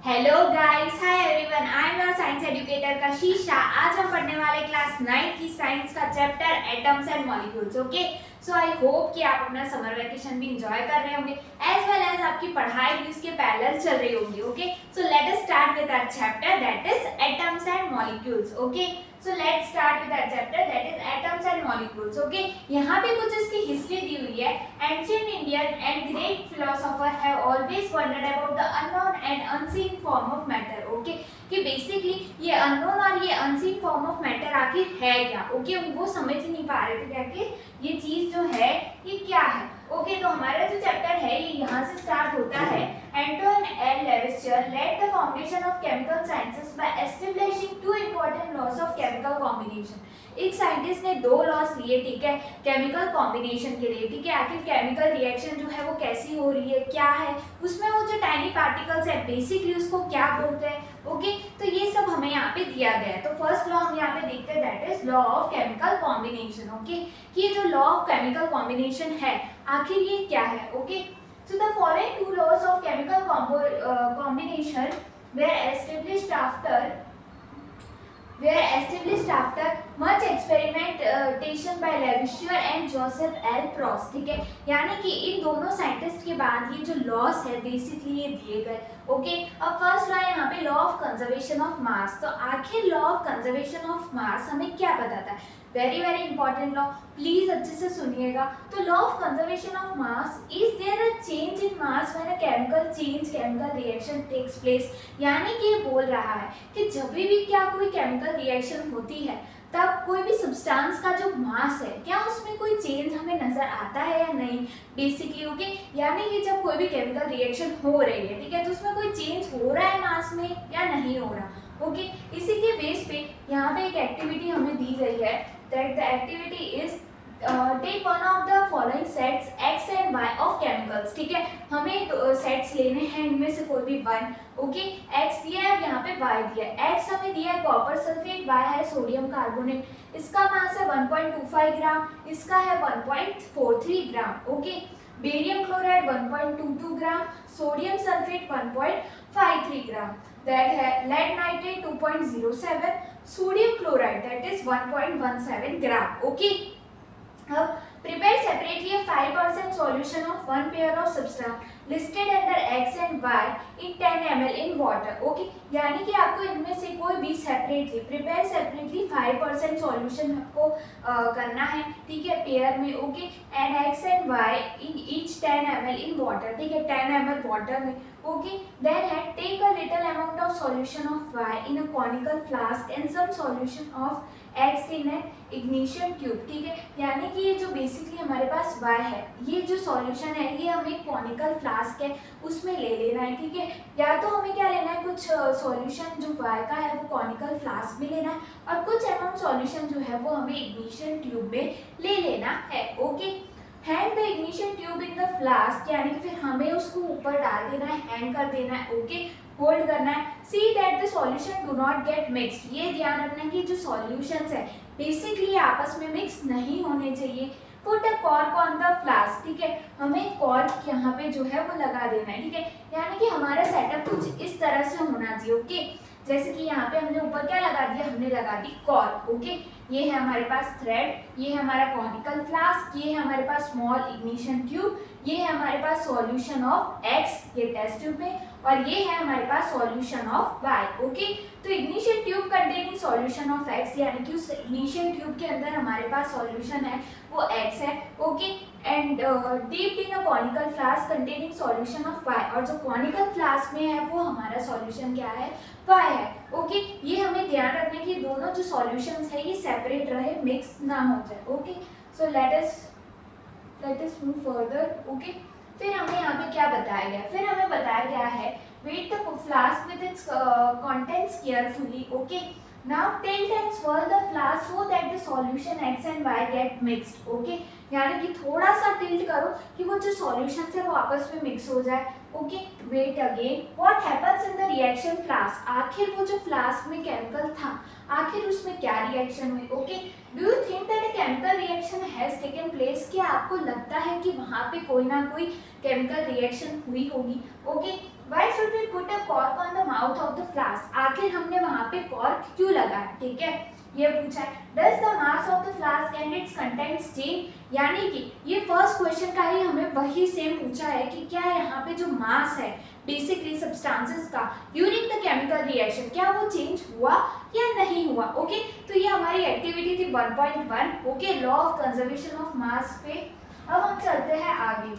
Hello guys, hi everyone, I am your science educator Kashisha. आज हम पढ़ने वाले क्लास 9 की साइंस का chapter atoms and molecules. Okay, so I hope कि आप अपना समर वेकेशन भी एंजॉय कर रहे होंगे एज वेल एज आपकी पढ़ाई भी उसके पैरेलल चल रही होगी। Okay, so let us start with our chapter that is atoms and molecules. Okay, so let's start with our chapter that is atoms and molecules. Okay, यहाँ पे कुछ इसकी हिस्ट्री दी हुई है। Ancient Indian and great philosopher have always wondered about the unknown and unseen form of matter. Okay, कि basically ये unknown और ये अनसीन फॉर्म ऑफ मैटर आखिर है क्या। ओके, वो समझ ही नहीं पा रहे थे कि आखिर ये चीज जो है ये क्या है। ओके, तो हमारा जो चैप्टर है ये यहाँ से स्टार्ट होता है। Antoine L Lavoisier led the foundation of chemical sciences by establishing two important laws of chemical combination. एक साइंटिस्ट ने दो लॉस लिए, ठीक है, केमिकल कॉम्बिनेशन के लिए। ठीक है, आखिर केमिकल रिएक्शन जो है वो कैसी हो रही है, क्या है उसमें, वो जो टाइनी पार्टिकल्स है बेसिकली उसको क्या बोलते हैं। ओके, तो ये सब हमें यहाँ पे दिया गया है। तो फर्स्ट लॉ हम यहाँ पे देखते हैं that is law of chemical combination. Okay, ये जो लॉ ऑफ केमिकल कॉम्बिनेशन है आखिर ये क्या है। Okay, so the following two laws of chemical combination were established after much experimentation by Lavoisier and Joseph L. Proust। ठीक है, यानी कि इन दोनों साइंटिस्ट के बाद ये जो लॉस है बेसिकली ये दिए गए। ओके, अब फर्स्ट लॉ यहाँ पे law of conservation of mass. तो आखिर law of conservation of mass हमें क्या बताता है, very very important law, please अच्छे से सुनिएगा। तो law of conservation of mass, is there a change in mass when a chemical reaction takes place. यानी कि ये बोल रहा है कि जब भी क्या कोई केमिकल रिएक्शन होती है तब कोई भी सब्सटेंस का जो मास है क्या उसमें कोई चेंज हमें नजर आता है या नहीं बेसिकली। ओके, यानी कि जब कोई भी केमिकल रिएक्शन हो रही है, ठीक है, तो उसमें कोई चेंज हो रहा है मास में या नहीं हो रहा। ओके, इसी के बेस पे यहाँ पे एक एक्टिविटी हमें दी गई है that the activity is take one of the following sets X and Y of chemicals. ठीक है, हमें सेट्स लेने हैं, इनमें से कोई भी वन। ओके, एक्स दिया है, यहाँ पे वाई दिया है। एक्स हमें दिया है कॉपर सल्फेट, वाई है सोडियम कार्बोनेट। इसका मास है 1.25 ग्राम, इसका है 1.43 gram. Okay, barium chloride 1.22 gram, sodium sulphate 1.53 gram, that है lead nitrate 2.07, sodium chloride that is 1.17 gram. Okay, अब prepare separately a 5% solution of one pair of substance listed under X and Y in 10 ml in water। Okay, यानी कि आपको इनमें से कोई भी separately prepare separately 5% solution आपको करना है, ठीक है, पेयर में। Okay, and X and Y in each 10 ml in water। ठीक है, 10 ml वाटर में। Okay, then take a little amount of solution of Y in a conical flask and some solution of X in an ignition tube। ठीक है, यानी कि ये जो basically हमारे पास Y है, ये जो सॉल्यूशन है ये हमें कॉनिकल फ्लास्क है उसमें ले लेना है। ठीक है, या तो हमें क्या लेना है, कुछ सॉल्यूशन जो Y का है वो कॉनिकल फ्लास्क में लेना है और कुछ अमाउंट सॉल्यूशन जो है वो हमें इग्निशन ट्यूब में ले लेना है। Okay, hang the ignition tube in the flask, यानी कि फिर हमें उसको ऊपर डाल देना है, हैंग कर देना है। ओके, होल्ड करना है। See that the solution do not gate mixed, ये ध्यान रखना कि जो सॉल्यूशंस है बेसिकली आपस में मिक्स नहीं होने चाहिए। Put a cork on the flask. ठीक है, हमें कॉर्क यहाँ पे जो है वो लगा देना है। ठीक है, यानी कि हमारा सेटअप कुछ इस तरह से होना चाहिए। ओके, जैसे कि यहाँ पे हमने ऊपर क्या लगा दिया, हमने लगा दी कॉर्क। ओके, ये है हमारे पास थ्रेड, ये है हमारा कॉनिकल फ्लास्क, ये है हमारे पास स्मॉल इग्निशन ट्यूब, ये है हमारे पास सॉल्यूशन ऑफ एक्स, ये टेस्ट ट्यूब में, और ये है हमारे पास सॉल्यूशन ऑफ वाई। ओके, तो ignition tube containing solution of x, यानी कि उस इग्निशन ट्यूब के अंदर हमारे पास सॉल्यूशन है वो एक्स है। Okay, and deep in a conical flask containing solution of Y, और जो कॉनिकल फ्लास्क में है वो हमारा सॉल्यूशन क्या है, वाई है। ओके, ये हमें ध्यान रखना है कि दोनों जो सॉल्यूशंस है ये सेपरेट रहे, मिक्स ना हो जाए। Okay, so let us move further. Okay, फिर हमें यहाँ पे क्या बताया गया, फिर हमें बताया गया है weight the flask with its contents carefully. Okay, now tilt and swirl the flask so that the solution X and Y get mixed। Okay, यानी कि थोड़ा सा टिल्ट करो कि वो जो सॉल्यूशन है वो आपस में मिक्स हो जाए। Okay, weight again, what happens in the reaction flask, आखिर वो जो फ्लास्क में केमिकल था आखिर उसमें क्या रिएक्शन हुई। Okay, do you think that a chemical reaction has taken place, क्या आपको लगता है कि वहाँ पे कोई ना कोई केमिकल रिएक्शन हुई होगी। Okay, why should we put a cork on the mouth mouth of the flask, आखिर हमने वहां पे कॉर्क क्यों लगाया, ठीक है, ये पूछा है। Does the mass of the flask and it's contents change, यानी कि ये फर्स्ट क्वेश्चन का ही हमें वही सेम पूछा है कि क्या यहाँ पे जो मास है बेसिकली सब्सटेंसेस का ड्यूरिंग द केमिकल रिएक्शन क्या वो चेंज हुआ या नहीं हुआ। ओके, तो ये हमारी एक्टिविटी थी 1.1, okay, law of conservation of मास पे। अब हम चलते हैं आगे।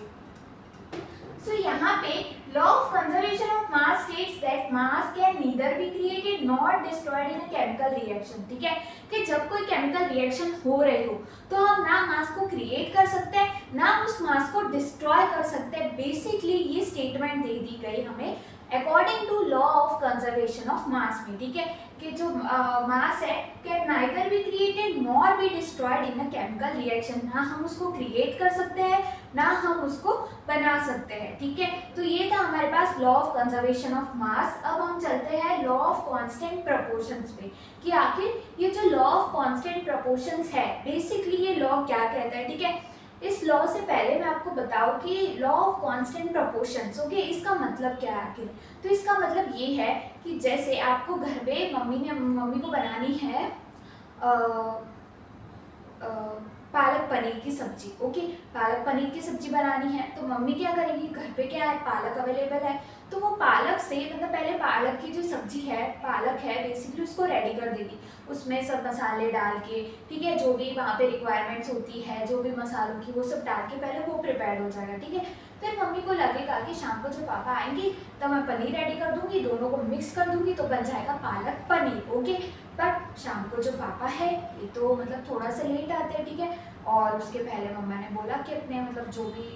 सो यहाँ पे law of conservation of mass states that mass can neither be created not destroyed in a chemical reaction, ठीक है, कि जब कोई केमिकल रिएक्शन हो रही हो तो हम ना मास को क्रिएट कर सकते हैं ना उस मास को डिस्ट्रॉय कर सकते हैं। बेसिकली ये स्टेटमेंट दे दी गई हमें according to law of conservation of mass में, ठीक है, कि जो मास है can neither be created nor be destroyed in a chemical reaction, ना हम उसको क्रिएट कर सकते हैं ना हम उसको बना सकते हैं, ठीक है। तो ये था हमारे पास law of conservation of mass. अब हम चलते हैं लॉ ऑफ कांस्टेंट प्रोपोर्शंस पे, कि आखिर ये जो लॉ ऑफ कांस्टेंट प्रोपोर्शंस है बेसिकली ये लॉ क्या कहता है, ठीक है। इस लॉ से पहले मैं आपको बताऊं कि law of constant proportions, okay, इसका मतलब क्या है आखिर। तो इसका मतलब ये है कि जैसे आपको घर पे मम्मी को बनानी है पालक पनीर की सब्जी, ओके, पालक पनीर की सब्जी बनानी है तो मम्मी क्या करेगी, घर पे क्या है, पालक अवेलेबल है, तो वो पालक से मतलब पहले पालक की जो सब्जी है, पालक है बेसिकली उसको रेडी कर देगी, उसमें सब मसाले डाल के, ठीक है, जो भी वहाँ पे रिक्वायरमेंट्स होती है जो भी मसालों की वो सब डाल के पहले वो प्रिपेयर हो जाएगा, ठीक है। फिर मम्मी को लगेगा कि शाम को जब पापा आएंगे तब मैं पनीर रेडी कर दूंगी, दोनों को मिक्स कर दूंगी तो बन जाएगा पालक पनीर, ओके। बट शाम को जो पापा है ये तो मतलब थोड़ा सा लेट आते हैं, ठीक है, और उसके पहले मम्मा ने बोला कि अपने मतलब जो भी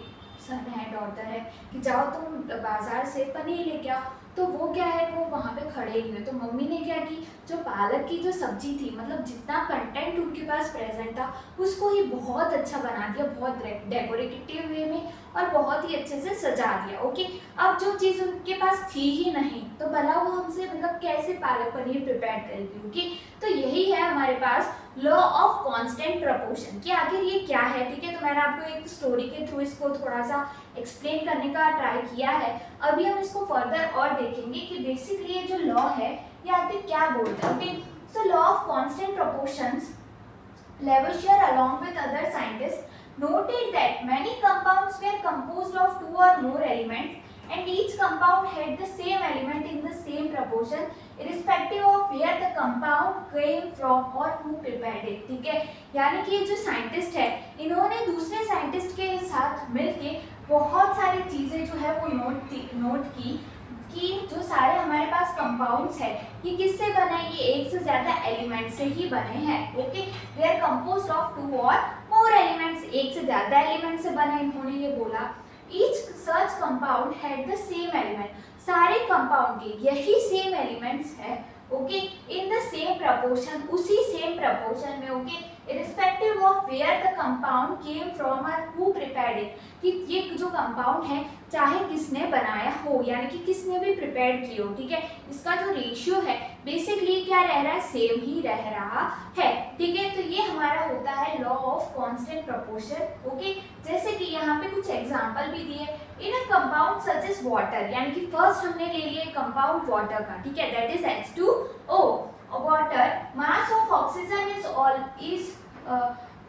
सन है डॉटर है कि जाओ तुम बाजार से पनीर लेके आओ, तो वो क्या है वो वहाँ पे खड़े ही हुए, तो मम्मी ने क्या की, जो पालक की जो सब्जी थी मतलब जितना कंटेंट उनके पास प्रेजेंट था उसको ही बहुत अच्छा बना दिया, बहुत डेकोरेटिव वे में और बहुत ही अच्छे से सजा दिया, ओके। अब जो चीज़ उनके पास थी ही नहीं तो भला वो हमसे मतलब कैसे पालक पनीर प्रिपेयर करेगी, ओके। तो यही है हमारे पास लॉ ऑफ कांस्टेंट प्रोपोर्शन कि आखिर ये क्या है, ठीक है। तो मैंने आपको एक स्टोरी के थ्रू इसको थोड़ा सा एक्सप्लेन करने का ट्राई किया है। अभी हम इसको फर्दर और देखेंगे कि बेसिकली ये जो लॉ है ये आखिर क्या बोलता है, okay. So law of constant proportions, Lavoisier along with other scientists noted that many compounds were composed of two or more elements and each compound had the same element in the same proportion irrespective of where the compound came from or who prepared it, ठीक है। यानी कि ये जो scientist है इन्होंने दूसरे scientist के साथ मिलके बहुत सारी चीज़ें जो है वो नोट की कि जो सारे हमारे पास कंपाउंड्स है ये किससे बने, ये एक से ज़्यादा एलिमेंट से ही बने हैं, okay. They are composed of two or more elements, एक से ज़्यादा एलिमेंट से बने इन्होंने ये बोला। Each such compound had the same element, सारे कंपाउंड के यही सेम एलिमेंट्स है, okay, in the same proportion, उसी सेम प्रपोर्शन में, okay, irrespective of where the compound came from or who prepared it, कि ये जो कंपाउंड है चाहे किसने बनाया हो यानी कि किसने भी प्रिपेयर की हो, ठीक है, इसका जो रेशियो है बेसिकली क्या रह रहा है, सेम ही रह रहा है, ठीक है। तो ये हमारा होता है law of constant proportion, okay. जैसे कि यहाँ पे कुछ एग्जांपल भी दिए, in a compound such as water, यानी कि फर्स्ट हमने ले लिए कंपाउंड वाटर का, ठीक है, that is H2O, water, mass of oxygen is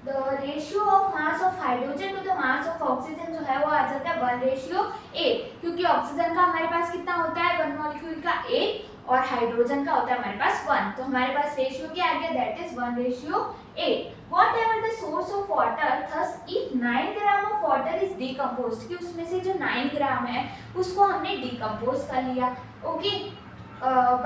the ratio of mass of hydrogen to the mass of oxygen जो है वो आ जाता है 1:8, क्योंकि ऑक्सीजन का हमारे पास कितना होता है 1 मॉलिक्यूल का 8 और हाइड्रोजन का होता है हमारे पास 1, तो हमारे पास रेशियो क्या आ गया, that is 1:8। Whatever the source of water, thus if 9 gram of water is decomposed, कि उसमें से जो 9 ग्राम है उसको हमने डिकम्पोज कर लिया, okay.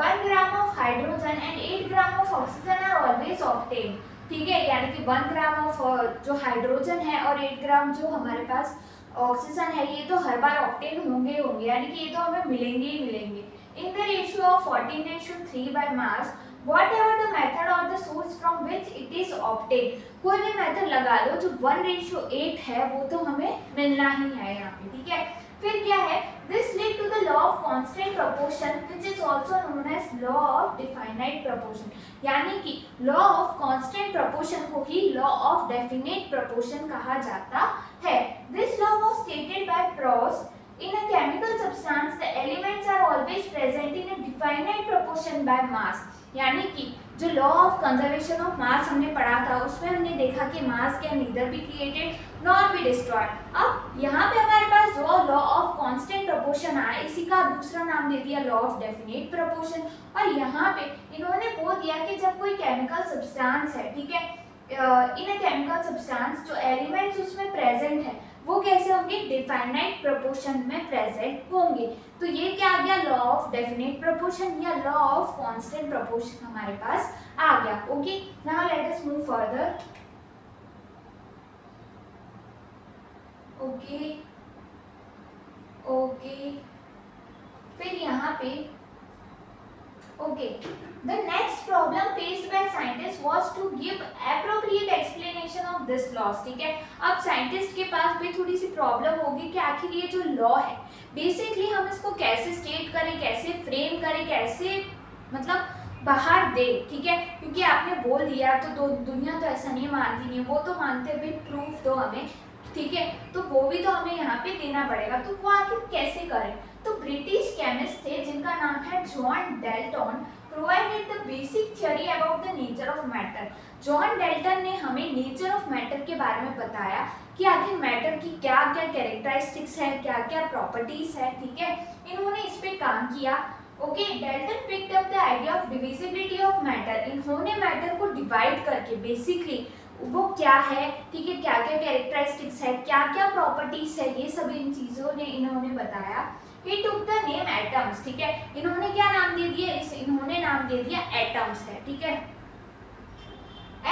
1 gram of hydrogen and 8 gram of oxygen are always obtained, ठीक है, यानी कि 1 ग्राम ऑफ जो हाइड्रोजन है और 8 ग्राम जो हमारे पास ऑक्सीजन है ये तो हर बार ऑब्टेन होंगे, यानी कि ये तो हमें मिलेंगे ही मिलेंगे। इन the ratio of 14:3 by mass, whatever the method or the source from which it is obtained, कोई भी मेथड लगा लो जो 1:8 है वो तो हमें मिलना ही है यहाँ पे, ठीक है। फिर क्या है, this led to the law of constant proportion which is also known as law of definite proportion, यानी कि law of constant proportion को ही law of definite proportion कहा जाता है। This law was stated by Proust, in a chemical substance the elements are always present in a definite proportion by mass, यानी कि जो law of conservation of मास हमने पढ़ा था उसमें हमने देखा कि मास can neither be created nor be destroyed. अब यहाँ पे हमारे पास जो लॉ ऑफ कांस्टेंट प्रोपोर्शन आया, इसी का दूसरा नाम दे दिया लॉ ऑफ डेफिनेट प्रोपोर्शन। और यहाँ पे इन्होंने बोल दिया कि जब कोई केमिकल सब्सटेंस है, ठीक है, इन अ केमिकल सब्सटेंस जो एलिमेंट्स उसमें प्रेजेंट है वो कैसे होंगे, डिफाइनाइट प्रोपोर्शन में प्रेजेंट होंगे। तो ये क्या आ गया, लॉ ऑफ डेफिनेट प्रोपोर्शन या लॉ ऑफ कांस्टेंट प्रोपोर्शन हमारे पास आ गया। Okay, now let us move further. Okay okay, फिर यहाँ पे okay, the next problem faced by scientists was to give appropriate explanation of this laws। ठीक है, अब scientist के पास भी थोड़ी सी प्रॉब्लम होगी कि आखिर ये जो लॉ है बेसिकली हम इसको कैसे स्टेट करें, कैसे फ्रेम करें, कैसे मतलब बाहर दे। ठीक है, क्योंकि आपने बोल दिया तो दुनिया तो ऐसा नहीं मानती नहीं, वो तो मानते भाई प्रूफ दो हमें, ठीक है, तो वो भी तो हमें यहाँ पे देना पड़ेगा, तो वो आखिर कैसे करें। तो ब्रिटिश केमिस्ट थे जिनका नाम है John Dalton, provided the basic theory about the nature of matter. John Dalton ने हमें नेचर ऑफ मैटर के बारे में बताया कि आखिर मैटर की क्या क्या कैरेक्टरिस्टिक्स है, क्या क्या प्रॉपर्टीज है। ठीक है, इन्होंने इस पे काम किया। Okay, Dalton picked up the idea of divisibility of matter. इन्होंने मैटर को डिवाइड करके बेसिकली वो क्या है, ठीक है, क्या क्या कैरेक्टरिस्टिक्स है, क्या क्या प्रॉपर्टीज है, ये सब इन चीजों ने इन्होंने बताया। He took the name atoms। ठीक है, इन्होंने क्या नाम दे दिया, इन्होंने नाम दे दिया एटम्स है। ठीक है,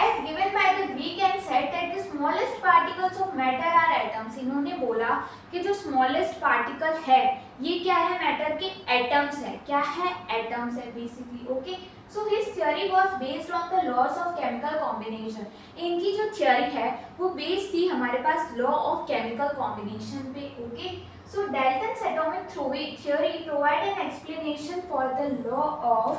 as given by the Greek and said that the smallest particles of matter are atoms। इन्होंने बोला कि जो स्मॉलेस्ट पार्टिकल है ये क्या है, मैटर के एटम्स है। क्या है, एटम्स है basically. Okay, so his theory was based on the laws of chemical combination. इनकी जो थ्योरी है वो बेस्ड थी हमारे पास लॉ ऑफ केमिकल कॉम्बिनेशन पे। Okay, so Dalton's atomic theory provide an explanation for the law of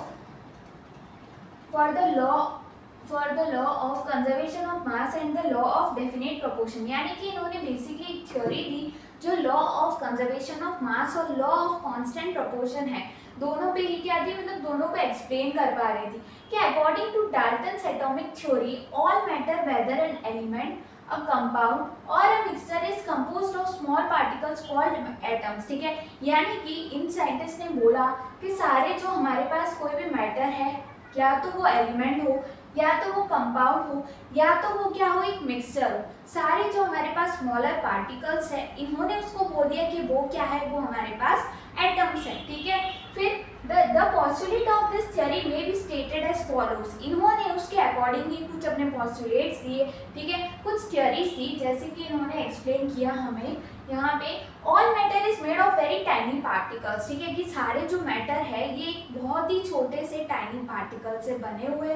conservation of mass and the law of definite proportion। यानी कि इन्होंने बेसिकली एक थ्योरी दी जो लॉ ऑफ कंजर्वेशन ऑफ मास और law of constant proportion है, दोनों पे ही क्या थी, मतलब दोनों को एक्सप्लेन कर पा रही थी कि according to Dalton's atomic theory all matter whether an element, a compound or a mixture is composed of small particles called atoms। ठीक है, यानी कि इन साइंटिस्ट ने बोला कि सारे जो हमारे पास कोई भी मैटर है, या तो वो एलिमेंट हो, या तो वो कंपाउंड हो, या तो वो क्या हो, एक मिक्सचर हो, सारे जो हमारे पास स्मॉलर पार्टिकल्स है इन्होंने उसको बोल दिया कि वो क्या है, वो हमारे पास एटम्स है। ठीक है, फिर the postulate of this theory may be stated as follows। इन्होंने उसके अकॉर्डिंगली कुछ अपने postulates दिए। ठीक है, कुछ theories दी, जैसे कि इन्होंने एक्सप्लेन किया हमें यहाँ पे all matter is made of very tiny particles। ठीक है, कि सारे जो मैटर है ये बहुत ही छोटे से tiny particles से बने हुए।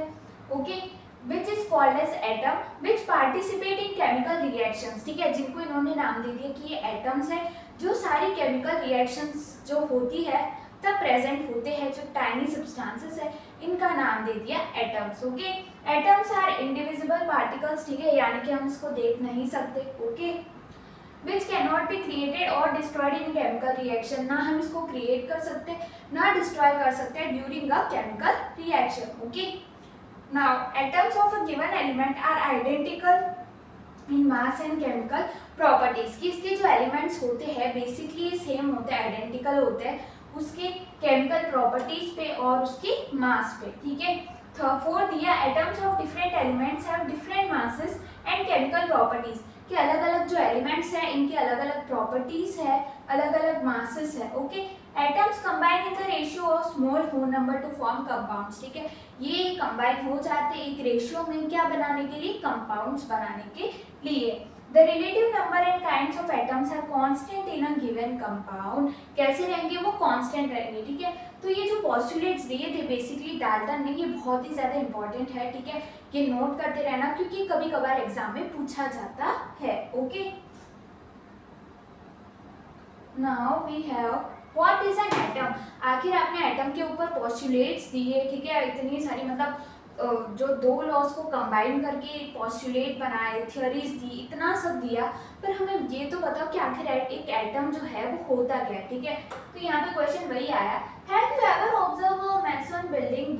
Okay, which is called as atom which participate in chemical reactions। ठीक है, जिनको इन्होंने नाम दे दिया कि ये एटम्स है, जो सारी केमिकल रिएक्शंस जो होती है तब प्रेजेंट होते हैं, जो टाइनी सब्सटेंसेस है इनका नाम दे दिया atoms. Okay, atoms are indivisible particles. ठीक है, यानी कि हम इसको देख नहीं सकते। Okay, which can not be created or destroyed in chemical reaction. ना हम इसको क्रिएट कर सकते ना डिस्ट्रॉय कर सकते during a chemical reaction. Okay, now atoms of a given element are identical in mass and chemical properties. कि इसके जो एलिमेंट्स होते हैं बेसिकली सेम होते हैं, आइडेंटिकल होते हैं उसके केमिकल प्रॉपर्टीज पे और उसके मास पे। ठीक है, फोर्थ दिया atoms of different elements have different masses and chemical properties. कि अलग अलग जो एलिमेंट्स हैं इनके अलग अलग प्रॉपर्टीज है, अलग अलग मासेस है। Okay, atoms combine in the ratio of small whole number to form compounds. ठीक है, ये कंबाइन हो जाते एक रेशियो में, क्या बनाने के लिए, कंपाउंड्स बनाने के लिए। The relative number and kinds of atoms are constant in a given compound। कैसे रहेंगे, वो constant रहेंगे। ठीक है, तो ये जो postulates दिए थे बेसिकली डाल्टन ने, ये बहुत ही ज़्यादा इंपॉर्टेंट है। ठीक है, ये नोट करते रहना क्योंकि कभी कभार एग्जाम में पूछा जाता है। Okay, now we have what is an atom. आखिर आपने एटम के ऊपर postulates दिए। ठीक है, इतनी सारी मतलब जो दो लॉज को कंबाइन करके पोस्टुलेट बनाए, थ्योरीज दी, इतना सब दिया, पर हमें ये तो बताओ कि आखिर एक एटम जो है वो होता क्या है। ठीक है, तो यहाँ पे क्वेश्चन वही आया, have you ever observe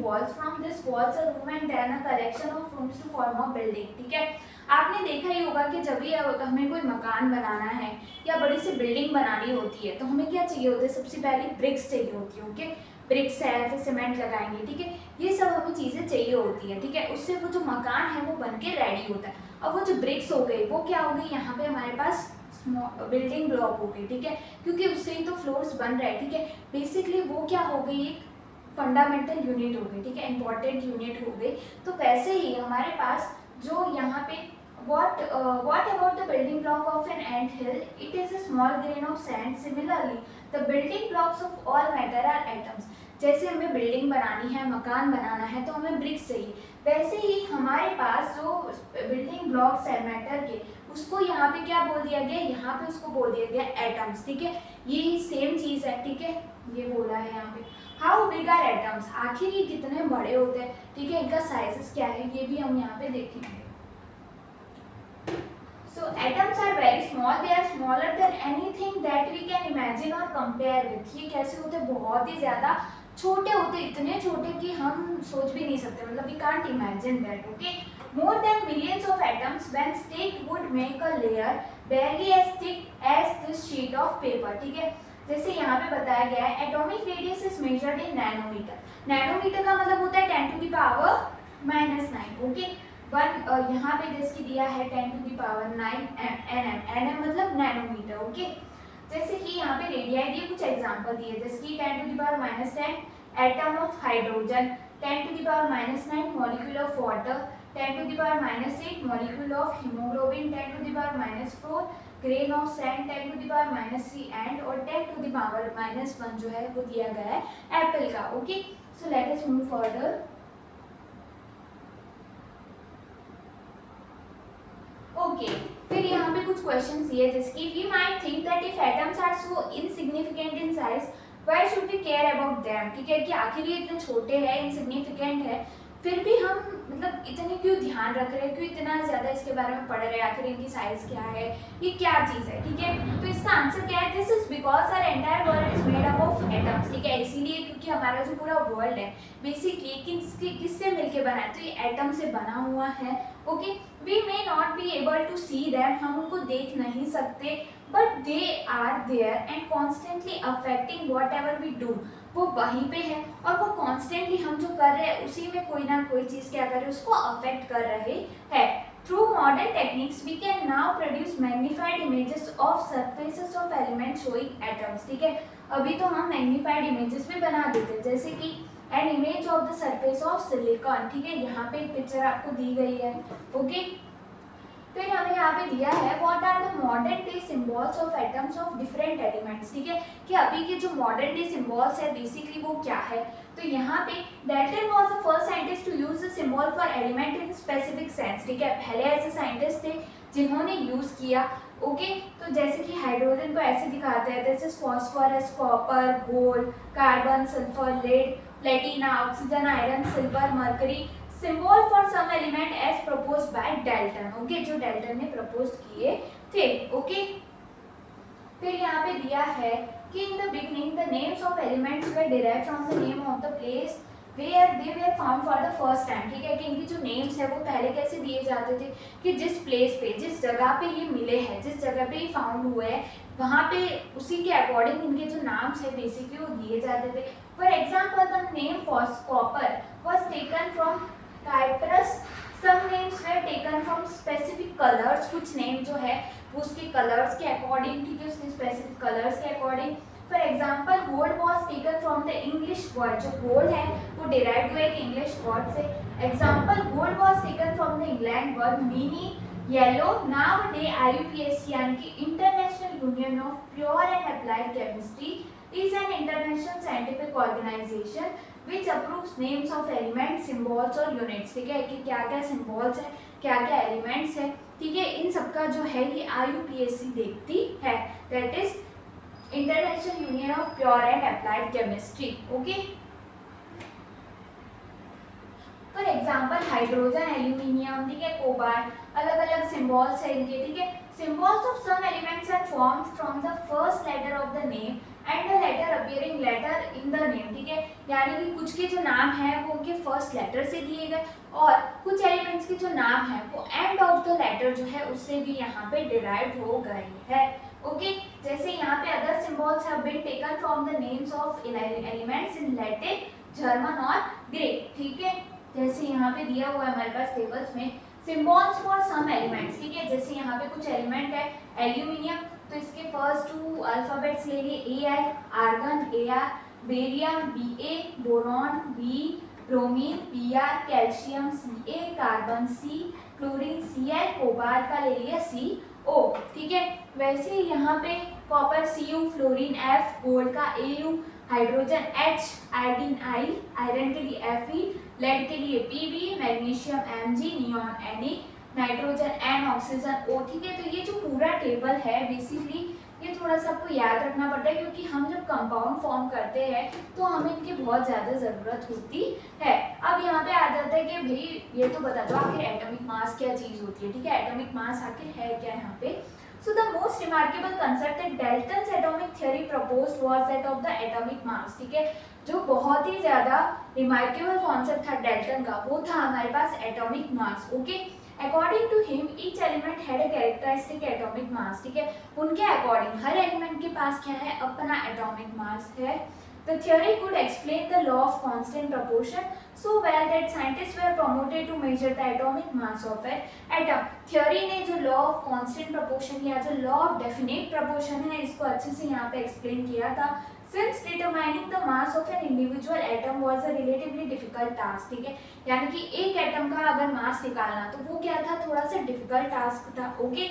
walls. From this walls a room and then a collection of rooms to form a building. ठीक है, आपने देखा ही होगा कि जब भी हमें कोई मकान बनाना है या बड़ी सी बिल्डिंग बनानी होती है तो हमें क्या चाहिए होता है, सबसे पहले ब्रिक्स चाहिए होती है. ओके, ब्रिक्स है, फिर सीमेंट लगाएंगे. ठीक है, ये सब हमें चीज़ें चाहिए होती है. ठीक है, उससे वो जो मकान है वो बन के रेडी होता है. अब वो जो ब्रिक्स हो गई वो क्या हो गई, यहाँ पे हमारे पास बिल्डिंग ब्लॉक हो गई. ठीक है, क्योंकि उससे ही तो फ्लोर्स बन रहे हैं. ठीक है, बेसिकली वो क्या हो गई, एक फंडामेंटल यूनिट हो गई. ठीक है, इंपॉर्टेंट यूनिट हो गई. तो वैसे ही हमारे पास जो यहाँ पे what about the building block of an ant hill? It is a small grain of sand. Similarly, the building blocks of all matter are atoms. जैसे हमें बिल्डिंग बनानी है, मकान बनाना है तो हमें ब्रिक्स चाहिए, वैसे ही हमारे पास जो बिल्डिंग ब्लॉक्स है मैटर के, उसको यहाँ पे क्या बोल दिया गया, यहाँ पे उसको बोल दिया गया एटम्स. ठीक है, ये सेम चीज है. ठीक है, ये बोला है यहाँ पे. हाउ बिग आर एटम्स, आखिर ये कितने बड़े होते हैं. ठीक है, इनका साइजेस क्या है ये भी हम यहाँ पे देखेंगे. So atoms are very small. They are smaller than anything that we can imagine or compare with. ये कैसे होते हैं, बहुत ही ज़्यादा छोटे होते, इतने छोटे कि हम सोच भी नहीं सकते, मतलब we can't imagine that. Okay, more than millions of atoms when stacked would make a layer barely as thick as this sheet of paper. ठीक है, जैसे यहाँ पे बताया गया है atomic radius is measured in nanometer. Nanometer का मतलब होता है 10 to the power -9. Okay, one यहाँ पे जिसकी दिया है 10 to the power 9 nm मतलब नैनोमीटर. ओके, जैसे कि यहाँ पे रेडियाई दिए, कुछ एग्जांपल दिए जैसे कि 10 to the power -10 atom of hydrogen, 10 to the power -9 molecule of water, 10 to the power -8 molecule of haemoglobin, 10 to the power -4 grain of sand, 10 to the power -3 and और 10 to the power -1 जो है वो दिया गया है apple का. Okay, so let us move further. Okay, फिर यहाँ पे कुछ क्वेश्चन दिए जैसे कि we might think that if atoms are so insignificant in size why should we care about them. ठीक है, कि आखिर ये इतने छोटे हैं, इनसिग्निफिकेंट है, फिर भी हम मतलब इतने क्यों ध्यान रख रहे हैं, क्यों इतना ज़्यादा इसके बारे में पढ़ रहे हैं, आखिर इनकी साइज क्या है, ये क्या चीज़ है. ठीक है, तो इसका आंसर क्या है, this is because our entire world is made up of atoms. ठीक है, इसीलिए क्योंकि हमारा जो पूरा वर्ल्ड है बेसिकली किससे मिलके बना है, तो ये एटम से बना हुआ है. Okay, we may not be able to see them, हम उनको देख नहीं सकते, but they are there and constantly affecting whatever we do. वो वहीं पे है और वो कॉन्स्टेंटली हम जो कर रहे हैं उसी में कोई ना कोई चीज़ क्या कर रहे हैं, उसको अफेक्ट कर रहे हैं. Through modern techniques we can now produce magnified images of surfaces of element showing atoms. ठीक है, अभी तो हम मैग्नीफाइड इमेजेस भी बना देते हैं, जैसे कि an image of the surface of silicon. ठीक है, यहाँ पे एक पिक्चर आपको दी गई है. ओके, फिर हमें यहाँ पे दिया है what are the modern day symbols of atoms of different elements. ठीक है, कि अभी के जो मॉडर्न डे सिंबल्स है बेसिकली वो क्या है, तो यहाँ पे Dalton was the first scientist to use the symbol for element in specific sense. ठीक है, पहले ऐसे साइंटिस्ट थे जिन्होंने यूज किया. ओके, तो जैसे कि हाइड्रोजन को ऐसे दिखाते हैं, this is phosphorus, copper, gold, carbon, sulphur, lead, platina, oxygen, iron, silver, mercury. Symbol for some element as proposed by Dalton. Okay, जो डाल्टन ने प्रपोज किए थे. ओके, फिर यहाँ पे दिया है कि in the beginning the names of elements were derived from the name of the place where they were found for the first time. ठीक है, कि इनकी जो नेम्स है वो पहले कैसे दिए जाते थे, कि जिस प्लेस पे, जिस जगह पे ये मिले हैं, जिस जगह पे ये फाउंड हुए हैं, वहाँ पे उसी के अकॉर्डिंग इनके जो नाम्स है बेसिकली वो दिए जाते थे. For example the name copper was taken from Cyprus. Some names were taken from specific colors. कुछ नेम जो है वो उसके कलर्स के अकॉर्डिंग, ठीक है, उसके स्पेसिफिक कलर्स के according. For example gold was taken from the English word. जो गोल्ड है वो डिराइव हुआ एक इंग्लिश वर्ड से. Example gold was taken from the England word meaning yellow. Now day IUPAC यानी कि international union of pure and applied chemistry is an international scientific organization which approves names of elements, symbols और units. ठीक है, कि क्या क्या symbols है, क्या क्या elements है. ठीक है, इन सबका जो है ये IUPAC देखती है, that is International Union of Pure and Applied Chemistry. Okay. For example hydrogen, aluminium, ठीक है, कोबाल्ट, अलग अलग सिम्बॉल्स है इनके. ठीक है, symbols of some elements are formed from the first letter of the name and the letter appearing later in the name, ठीक है, यानी कि कुछ के जो नाम है वो उनके फर्स्ट लेटर से दिए गए और कुछ एलिमेंट्स के जो नाम है वो एंड ऑफ द लेटर जो है उससे भी यहाँ पे डिराइव हो गए हैं। ओके, जैसे यहाँ पे other symbols have been taken from the names of elements in Latin, German और ग्रीक, ठीक है। जैसे यहाँ पे दिया हुआ है हमारे पास टेबल्स में सिंबल्स फॉर सम एलिमेंट्स, ठीक है, जैसे यहाँ पे कुछ एलिमेंट है एल्यूमिनियम, तो इसके फर्स्ट 2 अल्फाबेट्स ले लिए Al, argon Ar, barium Ba, boron B, bromine Br, calcium Ca, carbon C, chlorine Cl, cobalt का ले लिया CO, ठीक है। वैसे यहाँ पे copper Cu, fluorine F, gold का Au, hydrogen H, iodine I, iron के लिए Fe, लेड के लिए Pb, magnesium Mg, neon Na, nitrogen N, oxygen O, ठीक है। तो ये जो पूरा टेबल है बेसिकली ये थोड़ा सा आपको याद रखना पड़ता है क्योंकि हम जब कंपाउंड फॉर्म करते हैं तो हमें इनकी बहुत ज़्यादा ज़रूरत होती है। अब यहाँ पे आ जाता है कि भाई ये तो बता दो आखिर एटॉमिक मास क्या चीज़ होती है, ठीक है, एटॉमिक मास आखिर है क्या यहाँ पे। So the most remarkable concept that Dalton's atomic theory proposed was that of the atomic mass, ठीक है, जो बहुत ही ज़्यादा रिमार्केबल कॉन्सेप्ट था डेल्टन का वो था हमारे पास atomic mass. Okay, according to him each element had a characteristic atomic mass, ठीक है, उनके अकॉर्डिंग हर एलिमेंट के पास क्या है, अपना एटॉमिक मास है। The theory could explain the law of constant proportion so well that scientists were promoted to measure the atomic mass of an atom. Theory ने जो law of constant proportion या जो law of definite proportion है इसको अच्छे से यहाँ पे explain किया था। Since determining the mass of an individual atom was a relatively difficult task, ठीक है, यानी कि एक एटम का अगर मास निकालना तो वो क्या था, थोड़ा सा डिफिकल्ट टास्क था। Okay,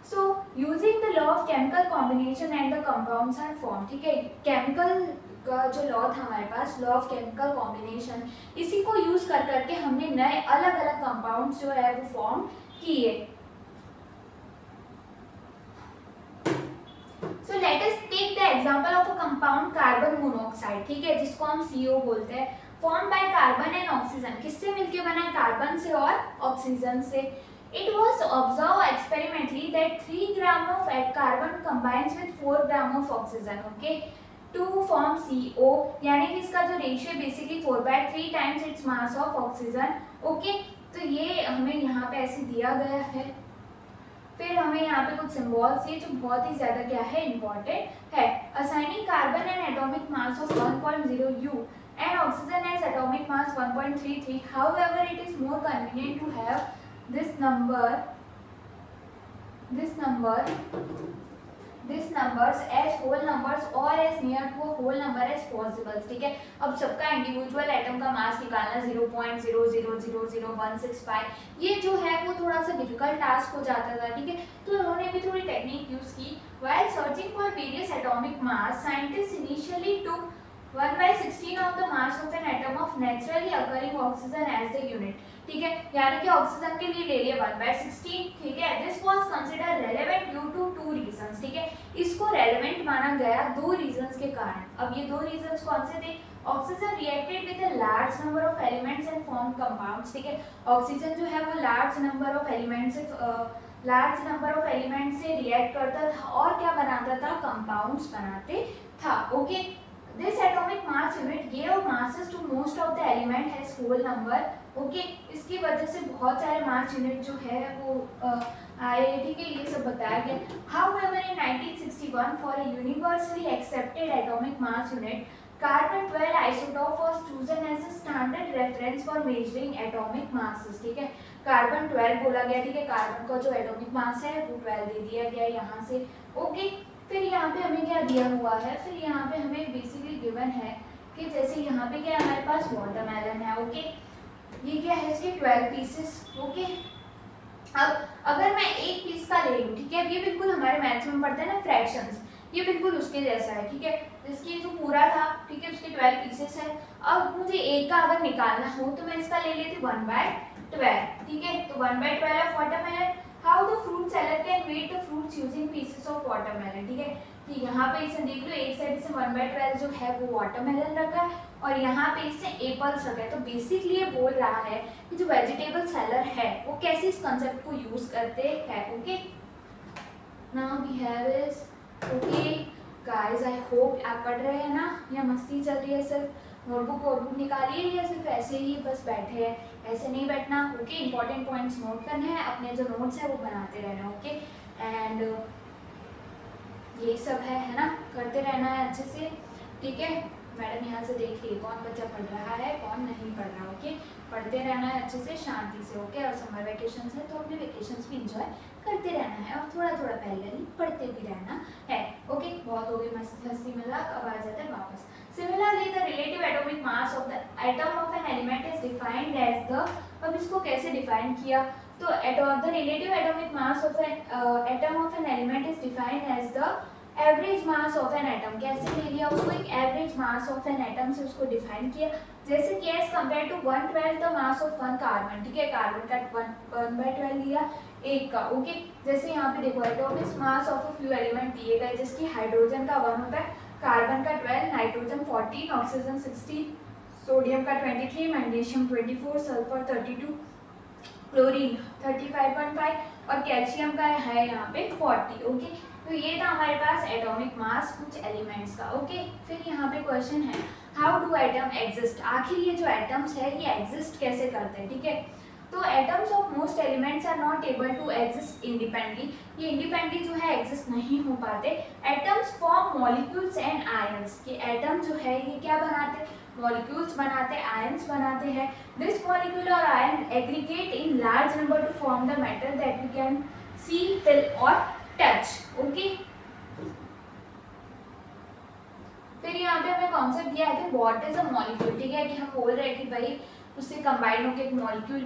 so using the law of chemical combination and the compounds are form, ठीक है, केमिकल का जो लॉ था हमारे पास लॉ ऑफ केमिकल कॉम्बिनेशन, इसी को यूज कर करके हमने नए अलग अलग कंपाउंड्स जो है वो फॉर्म किए। So let us take the example of a compound carbon monoxide, ठीक है, जिसको हम CO बोलते हैं, form by carbon and oxygen, किससे मिलके बना है, कार्बन से और ऑक्सीजन से। It was observed experimentally that 3 gram of carbon combines with 4 gram of oxygen, okay, to form CO, यानी कि इसका जो ratio basically 4/3 times its mass of oxygen. Okay, तो ये हमें यहाँ पे ऐसे दिया गया है। फिर हमें यहाँ पे कुछ सिंबल्स ये जो बहुत ही ज्यादा क्या है, इंपॉर्टेंट है। Assigning carbon N atomic mass of 1.0 U and oxygen has atomic mass 1.33. However, it is more convenient to have this numbers as whole numbers or as near to a whole number as possible, ठीक है। अब सबका individual atom का मास निकालना 0.0000165 ये जो है वो थोड़ा सा डिफिकल्ट टास्क हो जाता था, ठीक है, तो उन्होंने भी थोड़ी टेक्निक यूज की। While searching for various atomic mass, scientists initially took 1/16 of the mass of an atom of naturally occurring oxygen as the unit, ठीक है, यानी कि ऑक्सीजन के लिए ले लिया 1/16, ठीक है। This was considered relevant due to 2 reasons, ठीक है, इसको रेलेवेंट माना गया 2 रीजंस के कारण। अब ये 2 रीजंस कौन से थे, oxygen reacted with a large number of elements and form compounds, ठीक है, ऑक्सीजन जो है वो लार्ज नंबर ऑफ एलिमेंट्स से रिएक्ट करता था और क्या बनाता था, कंपाउंड्स बनाते था। Okay, this atomic mass unit gave masses to most of the element has whole number, okay, इसकी वजह से बहुत सारे मास यूनिट जो है वो आए, ठीक है, ये सब बताया गया। However, in 1961 for a universally accepted atomic mass unit, carbon 12 isotope was chosen as a standard reference for measuring atomic masses, ठीक है, कार्बन 12 बोला गया, ठीक है, कार्बन का जो एटॉमिक मास है वो 12 दे दिया गया यहाँ से। ओके, फिर यहाँ पे हमें क्या दिया हुआ है, फिर यहाँ पे हमें बेसिकली गिवन है कि जैसे यहाँ पे क्या हमारे पास वाटरमेलन है। ओके, ये क्या है, इसके 12 पीसेस। ओके, अब अगर मैं एक पीस का ले लूँ, ठीक है, अब ये बिल्कुल हमारे मैथ्स में पढ़ते हैं ना फ्रैक्शंस, ये बिल्कुल उसके जैसा है, ठीक है, जिसकी जो पूरा था, ठीक है, उसके 12 पीसेस है। अब मुझे एक का अगर निकालना हो तो मैं इसका ले लेती 1/12, ठीक है, तो 1/12 of watermelon. How the fruit seller can weight the fruits using pieces of watermelon, ठीक है, तो यहाँ पे इसे देख लो, एक साइड से 1/12 जो है वो वाटरमेलन रखा है और यहाँ पे इससे एप्पल्स रखा है। तो बेसिकली ये बोल रहा है कि जो वेजिटेबल सेलर है वो कैसे इस कंसेप्ट को यूज करते हैं। Okay, now we have is okay, guys I hope आप पढ़ रहे हैं ना, या मस्ती चल रही है, सिर्फ नोटबुक निकालिए या सिर्फ ऐसे ही बस बैठे हैं? ऐसे नहीं बैठना, ओके। इंपॉर्टेंट पॉइंट्स नोट करने हैं, अपने जो नोट्स है वो बनाते रहना, ओके। एंड यही सब है ना, करते रहना है अच्छे से, ठीक है। मैडम यहाँ से देख रही है कौन बच्चा पढ़ रहा है कौन नहीं पढ़ रहा, ओके। पढ़ते रहना है अच्छे से शांति से, ओके। और समर वेकेशन है तो अपने वेकेशन भी इंजॉय करते रहना है और थोड़ा थोड़ा पैरेलली पढ़ते भी रहना है, ओके। बहुत हो गई मस्ती मजाक, अब आ जाते हैं वापस। Similarly the relative atomic mass of the atom of an element is defined as the, अब इसको कैसे डिफाइन किया, तो the relative atomic mass of an atom of an element is defined as the average mass of an atom. कैसे ले लिया उसको, एक average mass of an atom से उसको डिफाइन किया, जैसे कि as compare to 1/12 the mass of one carbon, ठीक है। कार्बन का 1/12 लिया एक का, ओके। जैसे यहाँ पे देखो atomic mass of a few element दिए गए, जिसकी हाइड्रोजन का 1 होता है, कार्बन का 12, नाइट्रोजन 14, ऑक्सीजन 16, सोडियम का 23, मैग्नीशियम 24, सल्फर 32, क्लोरीन 35.5 और कैल्शियम का है यहाँ पे 40, ओके। तो ये था हमारे पास एटॉमिक मास कुछ एलिमेंट्स का, ओके। फिर यहाँ पे क्वेश्चन है हाउ डू एटम एग्जिस्ट, आखिर ये जो एटम्स है ये एग्जिस्ट कैसे करते हैं, ठीक है। तो atoms of most elements are not able to exist independently, ये इंडिपेंडेंटली जो है एग्जिस्ट नहीं हो पाते। Atoms form molecules and ions, कि एटम जो है ये क्या बनाते हैं, मॉलिक्यूल्स बनाते हैं, आयंस बनाते हैं। This molecule or ion aggregate in large number to form the matter that we can see, feel or touch, okay. फिर यहाँ पे हमें कॉन्सेप्ट दिया है कि व्हाट इज अ मॉलिक्यूल, ठीक है, कि हम बोल रहे हैं कि भाई उससे कंबाइन होकर एक मॉलिक्यूल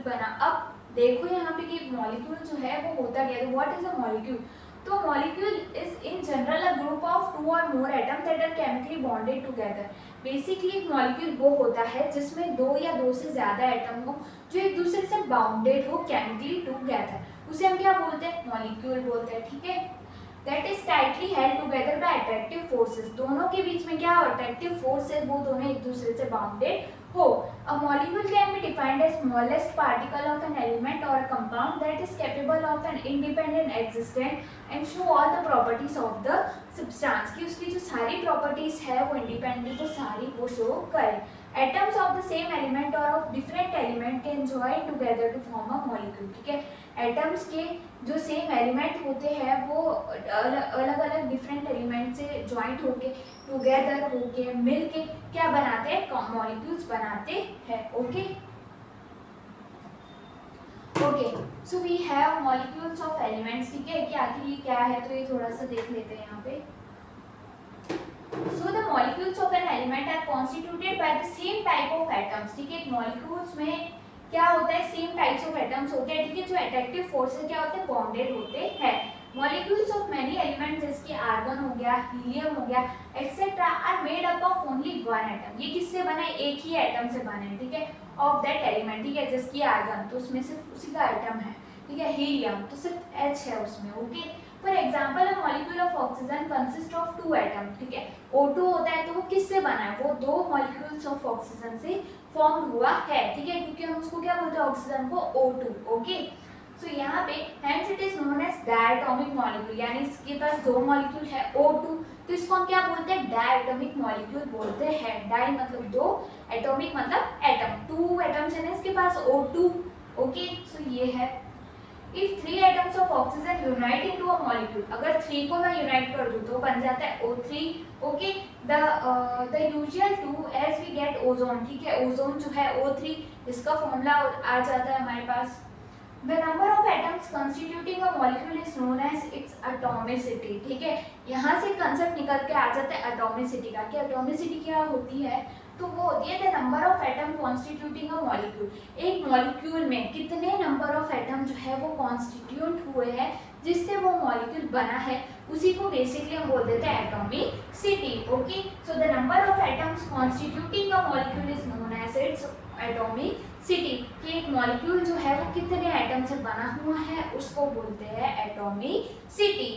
बना। अब देखो यहाँ पे कि मॉलिक्यूल जो है वो होता क्या है, तो व्हाट इज अ मॉलिक्यूल, तो molecule is in general a group of 2 or more atom that are chemically bonded together. Basically एक मॉलिक्यूल वो होता है जिसमें 2 या 2 से ज्यादा एटम हो जो एक दूसरे से बाउंडेड हो केमिकली टुगेदर, उसे हम क्या बोलते हैं, मॉलिक्यूल बोलते हैं, ठीक है। That is tightly held together by attractive forces, दोनों के बीच में क्या अट्रैक्टिव फोर्स है, वो दोनों एक दूसरे से बाउंडेड हो। A molecule can be defined as smallest particle of an element or a compound that is capable of an independent existence and show all the properties of the substance, कि उसकी जो सारी प्रॉपर्टीज है वो independent को सारी वो show करे। Atoms of the same element or of different element can join together to form a molecule, ठीक है। एटम्स के जो सेम एलिमेंट होते हैं वो अलग अलग डिफरेंट एलिमेंट से ज्वाइंट होके टुगेदर होके मिलके क्या बनाते हैं, मॉलिक्यूल्स बनाते हैं, okay. Okay, so we have molecules of elements, ठीक है, कि आखिर ये क्या है, तो ये थोड़ा सा देख लेते हैं यहाँ पे। So the molecules of an element are constituted by the same type of atoms, ठीक है। मॉलिक्यूल्स में क्या होता है, सेम टाइप्स ऑफ एटम्स होते हैं, ठीक है। जो अट्रैक्टिव फोर्सेस क्या होते हैं, बॉन्डेड होते हैं। मॉलिक्यूल्स ऑफ मेनी एलिमेंट्स जैसे आर्गन हो गया, हीलियम हो गया, etcetera are made up of only one atom, ये किससे बने, एक ही एटम से बने, ठीक है, ऑफ दैट एलिमेंट, ठीक है। जैसे आर्गन तो उसमें सिर्फ उसी का एटम है, ठीक है। हीलियम तो सिर्फ H है उसमें, okay. For example a molecule of oxygen consist of 2 atom, ठीक है। O2 होता है तो वो किससे बना है, वो 2 मॉलिक्यूल्स ऑफ ऑक्सीजन से फॉर्म हुआ है, ठीक है, क्योंकि हम उसको क्या बोलते हैं, ऑक्सीजन को O2, ओके। सो यहाँ पे hence it is known as diatomic molecule, यानी इसके पास 2 मॉलिक्यूल है O2, तो इसको हम क्या बोलते हैं, डायटोमिक मॉलिक्यूल बोलते हैं। डाई मतलब 2, एटॉमिक मतलब एटम, 2 एटम्स है ना इसके पास O2, ओके। सो ये है If 3 atoms of oxygen unite into a molecule, अगर 3 को मैं unite कर दूँ तो बन जाता है O3, okay. The usual 2 as we get ozone, ठीक है, ओजोन जो है O3, इसका फॉर्मूला आ जाता है हमारे पास। The number of atoms constituting a molecule is known as its atomicity, ठीक है। यहाँ से कंसेप्ट निकल के आ जाता है एटॉमिसिटी का, कि एटॉमिसिटी क्या होती है, तो वो होती है the number of atom constituting a molecule, एक मॉलिक्यूल में कितने नंबर ऑफ एटम जो है वो कॉन्स्टिट्यूट हुए हैं जिससे वो मॉलिक्यूल बना है, उसी को बेसिकली हम बोल देते हैं atomicity, okay. So the number of atoms constituting a molecule is known as its atomicity, कि एक मॉलिक्यूल जो है वो कितने एटम से बना हुआ है उसको बोलते हैं एटॉमिसिटी,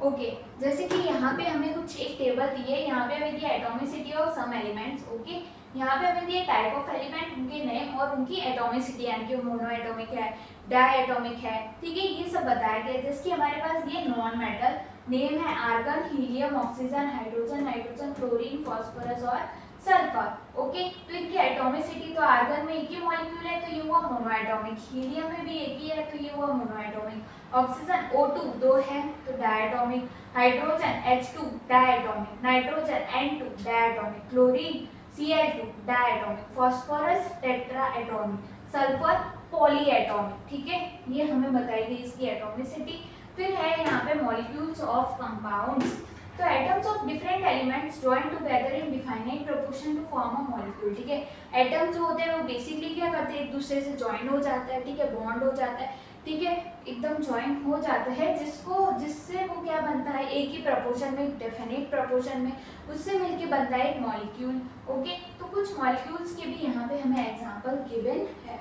ओके जैसे कि यहाँ पे हमें कुछ एक टेबल दी है, यहाँ पे हमें दिया atomicity of some elements. Okay यहाँ पे हमें दिया टाइप ऑफ एलिमेंट, उनके नेम और उनकी एटॉमिसिटी, यानी कि मोनो एटॉमिक है, डाई एटॉमिक है, ठीक है, ये सब बताया गया। जैसे कि हमारे पास ये नॉन मेटल नेम है argon, helium, oxygen, hydrogen, nitrogen, chlorine, phosphorus और सल्फर। ओके तो इनकी एटॉमिसिटी, तो आर्गन में एक ही मॉलिक्यूल है तो ये हुआ मोनो एटॉमिक, हीलियम में भी एक ही है तो ये हुआ मोनो एटॉमिक, ऑक्सीजन O2 दो है तो diatomic, hydrogen H2 diatomic, nitrogen N2 diatomic, chlorine Cl2 diatomic, phosphorus tetra atomic, sulphur poly atomic. ठीक है, ये हमें बताई गई इसकी एटॉमिसिटी। फिर है यहाँ पे मॉलिक्यूल्स ऑफ कंपाउंड्स, तो atoms of different elements join together in definite proportion to form a molecule. ठीक है, एटम्स जो होते हैं वो बेसिकली क्या करते हैं, एक दूसरे से जॉइन हो जाता है, ठीक है, बॉन्ड हो जाता है, ठीक है, एकदम ज्वाइन हो जाता है, जिससे वो क्या बनता है, एक ही प्रपोर्शन में, डेफिनेट प्रपोर्शन में, उससे मिलके बनता है एक मॉलिक्यूल। ओके तो कुछ मॉलिक्यूल्स के भी यहाँ पे हमें एग्जांपल गिवन है।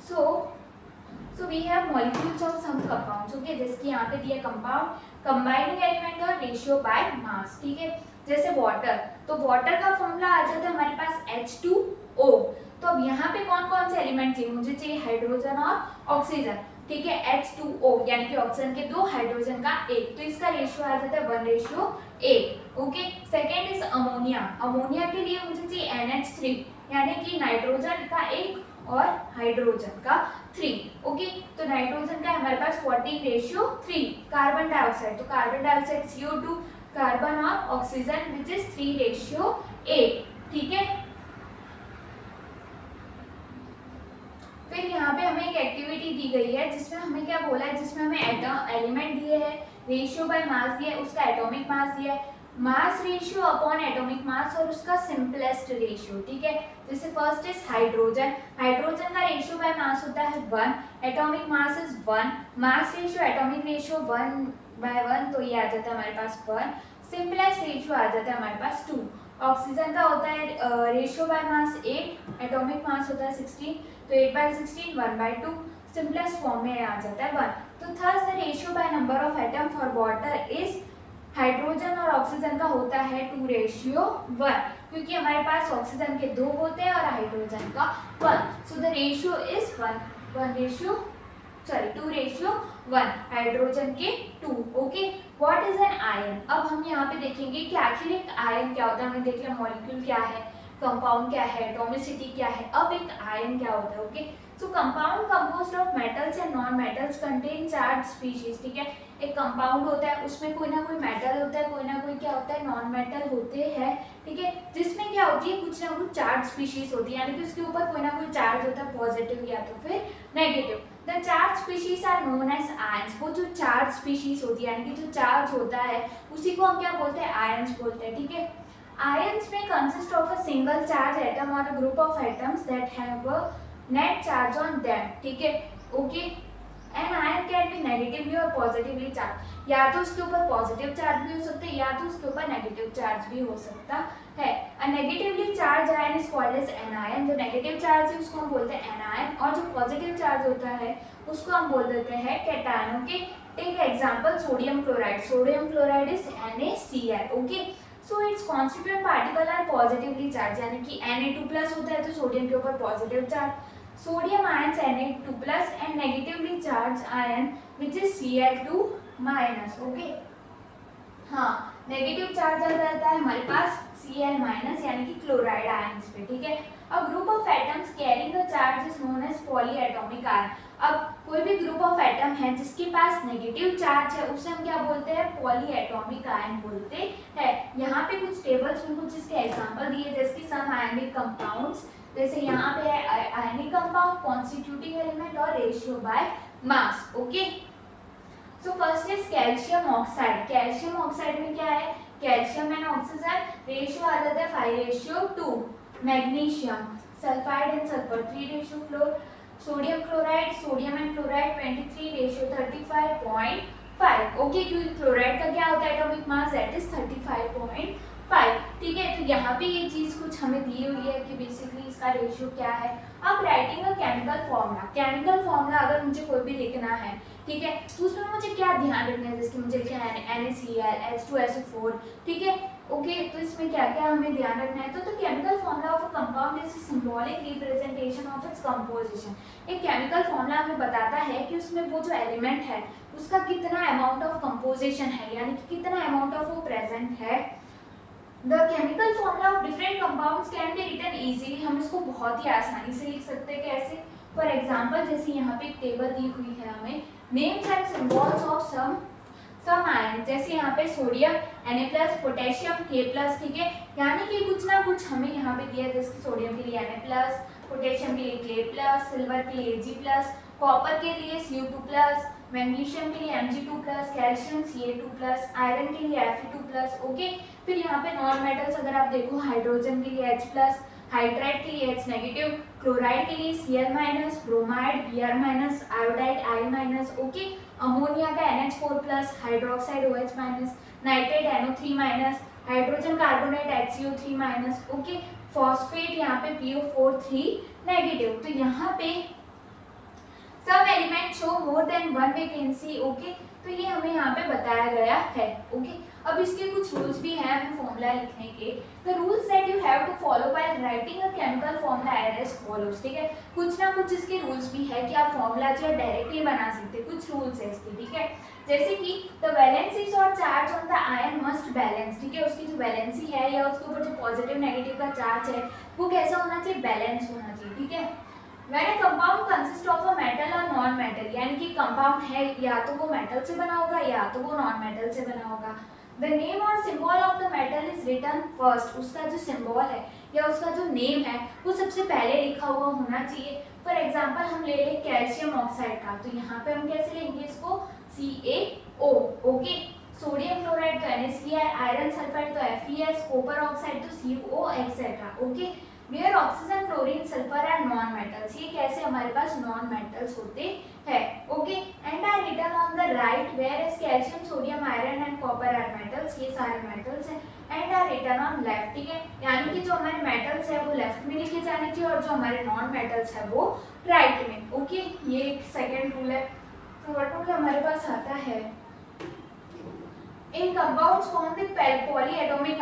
So we have molecules of some compounds. Okay जैसे कि यहाँ पे दिया कंपाउंड, कंबाइनिंग एलिमेंट और रेशियो बाय मास। ठीक है, जैसे वाटर, तो वाटर का फॉर्मूला आ जाता है हमारे पास H2O। तो अब यहाँ पे कौन कौन से एलिमेंट चाहिए, मुझे चाहिए हाइड्रोजन और ऑक्सीजन। ठीक है, H2O यानी कि ऑक्सीजन के 2, हाइड्रोजन का 1, तो इसका रेशियो आ जाता है 1:8। Okay second is ammonia, ammonia के लिए मुझे चाहिए NH3 यानी कि नाइट्रोजन का 1 और हाइड्रोजन का 3। ओके तो नाइट्रोजन का हमारे पास 14:3। कार्बन डाइऑक्साइड, तो कार्बन डाइऑक्साइड CO2, कार्बन और ऑक्सीजन विच इज 3:8। ठीक है, फिर यहाँ पे हमें एक एक्टिविटी दी गई है जिसमें हमें क्या बोला है, जिसमें हमें एलिमेंट दिए हैं, रेशियो बाय मास दिया है, उसका एटॉमिक मास दिया है, mass ratio upon atomic mass और उसका सिंपलेस्ट रेशियो। ठीक है, जैसे फर्स्ट इज हाइड्रोजन, हाइड्रोजन का रेशियो बाय मास होता है 1, atomic mass is 1, mass ratio atomic ratio 1/1, तो ये आ जाता है हमारे पास 1, सिंपलेस्ट रेशियो आ जाता है हमारे पास 2। ऑक्सीजन का होता है ratio by mass 8, atomic mass होता है 16, तो 8/16 1/2, सिंपलेस्ट फॉर्म में आ जाता है 1। तो thus the ratio by number of atom for water is, hydrogen और ऑक्सीजन का होता है 2:1, क्योंकि हमारे पास ऑक्सीजन के 2 होते हैं और हाइड्रोजन का 1, so the ratio is 2:1, hydrogen के 2। Okay what is an ion, अब हम यहाँ पे देखेंगे कि आखिर एक आयन क्या होता है। हमने देख लिया मॉलिक्यूल क्या है, कंपाउंड क्या है, एटॉमिसिटी क्या है, अब एक आयन क्या होता है। Okay so compound composed of metals and non metals contain charge species. ठीक है, एक कंपाउंड होता है, उसमें कोई ना कोई मेटल होता है, कोई ना कोई क्या होता है, नॉन मेटल होते हैं। ठीक है, जिसमें क्या होती है, कुछ ना कुछ चार्ज स्पीशीज होती है, यानी कि उसके ऊपर कोई ना कोई चार्ज होता है, पॉजिटिव या तो फिर negative. The charge species are known as ions, वो जो चार्ज स्पीशीज होती है, यानी कि जो चार्ज होता है उसी को हम क्या बोलते हैं, आयंस बोलते हैं। ठीक है, ions may consist of a single charge atom or a group of atoms that have a net charge on them. ठीक है, okay an ion can be negatively और पॉजिटिवली चार्ज, या तो उसके ऊपर पॉजिटिव चार्ज भी हो सकता है या तो उसके ऊपर नेगेटिव चार्ज भी हो सकता है। A negatively charge ion is called as anion, जो नेगेटिव चार्ज है उसको हम बोलते हैं एनायन, और जो पॉजिटिव चार्ज होता है उसको हम बोल देते हैं cation. Okay take example sodium chloride, sodium chloride is NaCl। Okay so it's constituent particle are positively charge, यानी कि Na2+ होता है तो सोडियम के ऊपर positive charge, sodium ions Na2+ and negatively charge ion which is Cl2-। Okay हाँ, negative charge आ जाता है हमारे पास Cl- यानी कि क्लोराइड आयंस पे। ठीक है, a group of atoms carrying a charge is known as polyatomic ion. अब कोई भी ग्रुप ऑफ एटम है जिसके पास नेगेटिव चार्ज है उसे हम क्या बोलते हैं, पॉलीएटॉमिक आयन बोलते हैं। यहाँ पे कुछ टेबल्स में कुछ इसके एग्जांपल दिए, जैसे कि सम आयनिक कंपाउंड्स, जैसे यहाँ पे है आयनिक कंपाउंड, कॉन्स्टिट्यूटिंग एलिमेंट और ratio by mass. Okay so first is calcium oxide, calcium oxide में क्या है, कैल्शियम एंड ऑक्सीजन, रेशियो आ जाता है 5:2, magnesium sulphide and sulphur 3:4, sodium chloride, sodium and chloride 23:35.5। Okay क्योंकि क्लोराइड का क्या होता है एटॉमिक मास, दैट इज 35.5। 5। ठीक है, तो यहाँ पे ये चीज़ कुछ हमें दी हुई है कि बेसिकली इसका रेशियो क्या है। अब writing a chemical formula, chemical formula अगर मुझे कोई भी लिखना है, ठीक है, तो उसमें मुझे क्या ध्यान रखना है, जैसे कि मुझे लिखना है NaCl H2SO4, ठीक है, ओके, तो इसमें क्या क्या हमें ध्यान रखना है। तो chemical formula of a compound is symbolic representation of its composition. एक केमिकल फॉर्मूला हमें बताता है कि उसमें वो जो एलिमेंट है उसका कितना अमाउंट ऑफ कंपोजिशन है, यानी कि कितना अमाउंट ऑफ वो प्रेजेंट है। The chemical formula of different compounds can be written easily। हम इसको बहुत ही आसानी से लिख सकते हैं। कैसे? फॉर एग्जाम्पल जैसे यहाँ पे एक टेबल दी हुई है हमें, names and symbols of some ion, जैसे यहाँ पे सोडियम Na+, पोटेशियम K+, ठीक है, यानी कि कुछ ना कुछ हमें यहाँ पे दिया है, जैसे सोडियम के लिए Na+, पोटेशियम के लिए K+, सिल्वर के लिए Ag+, कॉपर के लिए Cu2+, मैग्नीशियम के लिए Mg2+, कैल्शियम Ca2+, आयरन के लिए Fe2+, ओके। फिर यहाँ पे नॉन मेटल्स अगर आप देखो, हाइड्रोजन के लिए H+, हाइड्राइड के लिए H-, क्लोराइड के लिए Cl-, bromide Br-, iodide I-, okay, ammonia का NH4+, hydroxide OH-, nitrate NO3-, hydrogen carbonate HCO3-, okay, phosphate यहाँ पे PO4 3-। तो यहाँ पे सब element show more than one vacancy, okay, तो ये हमें यहाँ पे बताया गया है, ओके। अब इसके कुछ रूल्स भी हैं हमें फॉर्मूला लिखने के। The rules that you have to follow while writing a chemical formula are as follows, ठीक है, कुछ ना कुछ इसके रूल्स भी है कि आप फॉर्मूला जो है डायरेक्टली बना सकते हैं, कुछ रूल्स है इसके, ठीक है, जैसे कि द वैलेंसीज और charge on the ion must balance, ठीक है, उसकी जो वैलेंसी है या उसके ऊपर जो पॉजिटिव नेगेटिव का चार्ज है वो कैसा होना चाहिए, बैलेंस होना चाहिए, ठीक है। When a compound consists of a metal or non-metal, यानी कि कंपाउंड है या तो वो मेटल से बना होगा या तो वो नॉन मेटल से बना होगा। The name और symbol of the metal is written first, उसका जो सिंबल है या उसका जो नेम है वो सबसे पहले लिखा हुआ होना चाहिए। फॉर एग्जाम्पल हम ले लें कैल्शियम ऑक्साइड का, तो यहाँ पे हम कैसे लेंगे इसको, CaO, ओके, सोडियम क्लोराइड तो NaCl, आयरन सल्फाइड तो FeS, कॉपर ऑक्साइड तो CO etcetera, okay. Where oxygen chlorine sulphur are non metals, ये कैसे हमारे पास नॉन मेटल्स होते हैं, okay. And are written on the right, where as calcium sodium iron and copper are metals, ये सारे metals हैं। And are written on left, ठीक है, यानी कि जो हमारे मेटल्स है वो लेफ्ट में लिखे जाने चाहिए और जो हमारे नॉन मेटल्स है वो राइट में, ओके, ये एक सेकेंड रूल है। थर्ड रूल हमारे पास आता है, in compounds form with polyatomic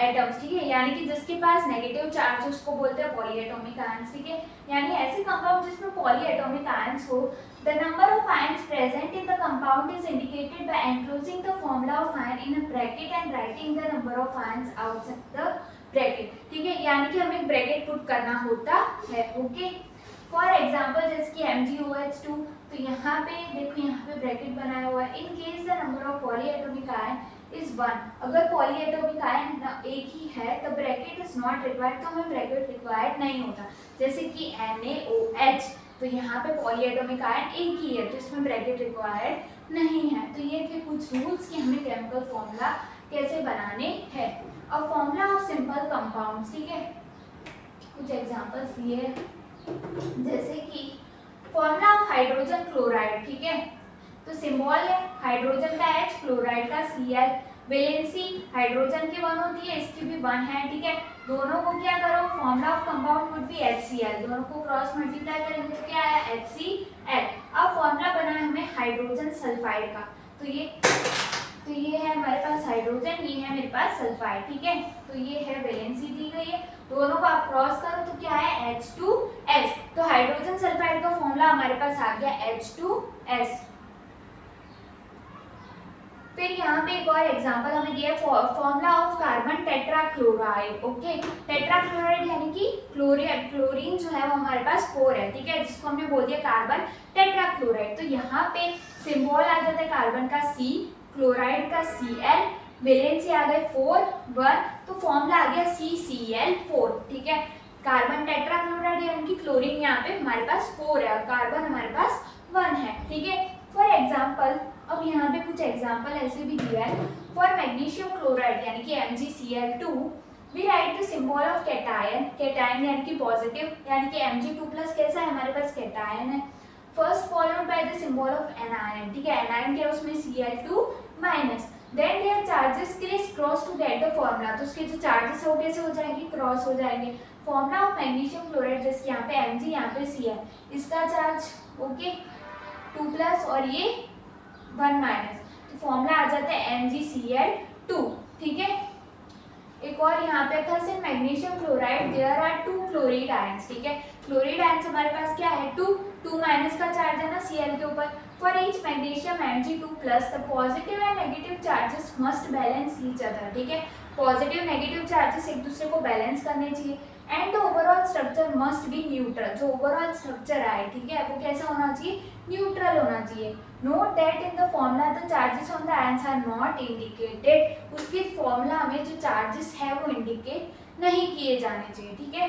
atoms, ठीक है, यानी कि जिसके पास नेगेटिव चार्ज है उसको बोलते हैं पॉलीएटॉमिक आयंस, ठीक है, यानी ऐसे कंपाउंड जिसमें पॉलीएटॉमिक आयंस हो। The number of ions present in the compound is indicated by enclosing the formula of ion in a bracket and writing the number of ions outside the bracket, ठीक है, यानी कि हमें bracket put करना होता है, okay. For example जैसे कि MgOH2, तो यहाँ पे देखो यहाँ पे ब्रैकेट बनाया हुआ है। In case the number of polyatomic ion is 1, अगर पॉलीएटॉमिक आयन एक ही है तो ब्रैकेट इज नॉट रिक्वायर्ड, तो हमें ब्रैकेट रिक्वायर्ड नहीं होता। जैसे कि NaOH, तो यहाँ पे पॉलीएटॉमिक आयन एक ही है तो इसमें ब्रैकेट रिक्वायर्ड नहीं है। तो ये थे कुछ रूल्स कि हमें केमिकल फॉर्मूला कैसे बनाने हैं। अब फॉर्मूला ऑफ सिंपल कंपाउंड्स, ठीक है, कुछ एग्जांपल्स दिए जैसे कि फॉर्मूला ऑफ हाइड्रोजन क्लोराइड, ठीक है, तो सिंबल है हाइड्रोजन का H, क्लोराइड का Cl, वैलेंसी हाइड्रोजन की 1 होती है, इसकी भी 1 है, ठीक है, दोनों को क्या करो, formula of compound would be HCl, दोनों को क्रॉस मल्टीप्लाई करेंगे तो क्या आया, HCl। अब फॉर्मूला बना है हमें हाइड्रोजन सल्फाइड का, तो ये है हमारे पास हाइड्रोजन, ये है मेरे पास सल्फाइड, ठीक है, तो ये है वैलेंसी दी गई है, दोनों को आप क्रॉस करो तो क्या है, H2S, तो हाइड्रोजन सल्फाइड का फॉर्मूला हमारे पास आ गया H2S। फिर यहाँ पे एक और एग्जांपल हमें दिया है, formula of carbon tetrachloride, okay, tetrachloride यानी कि क्लोरीन जो है वो हमारे पास 4 है, ठीक है, जिसको हमने बोल दिया कार्बन टेट्राक्लोराइड। तो यहाँ पे सिंबल आ जाता है कार्बन का C, क्लोराइड का Cl, वैलेंसी आ गई 4 1, तो फॉर्मूला आ गया CCl4, ठीक है, कार्बन टेट्राक्लोराइड यानी कि क्लोरीन यहाँ पे हमारे पास 4 है और कार्बन हमारे पास 1 है, ठीक है। फॉर एग्जाम्पल, अब यहाँ पे कुछ एग्जाम्पल ऐसे भी दिया है, फॉर मैग्नीशियम क्लोराइड यानी कि MgCl2, we write the symbol of cation, cation यानी कि पॉजिटिव, यानी कि Mg2+ कैसा है हमारे पास, कैटायन है, first followed by the symbol of anion, ठीक है, एनायन क्या है उसमें Cl2-, then their charges crisscross to get the formula, तो उसके जो चार्जेस है वो कैसे हो जाएंगे, क्रॉस हो जाएंगे। फॉर्मूला ऑफ मैग्नीशियम क्लोराइड, जैसे यहाँ पे Mg यहाँ पे Cl, इसका चार्ज ओके 2 प्लस और ये 1 माइनस, तो फॉर्मूला आ जाता है MgCl2, ठीक है। एक और यहाँ पे था सिर्फ magnesium chloride, there are 2 chloride ions, ठीक है। क्लोरीड आयंस हमारे पास क्या है 2 माइनस का चार्ज है ना Cl के ऊपर। For each magnesium Mg2 plus the positive and negative charges must balance each other, ठीक है। पॉजिटिव नेगेटिव चार्जेस एक दूसरे को बैलेंस करने चाहिए। And the overall structure must be neutral, जो ओवरऑल स्ट्रक्चर आए, ठीक है, वो कैसा होना चाहिए, न्यूट्रल होना चाहिए। Note that in the formula the charges on the ions are not indicated, उसके फॉर्मूला में जो चार्जेस है वो इंडिकेट नहीं किए जाने चाहिए, ठीक है।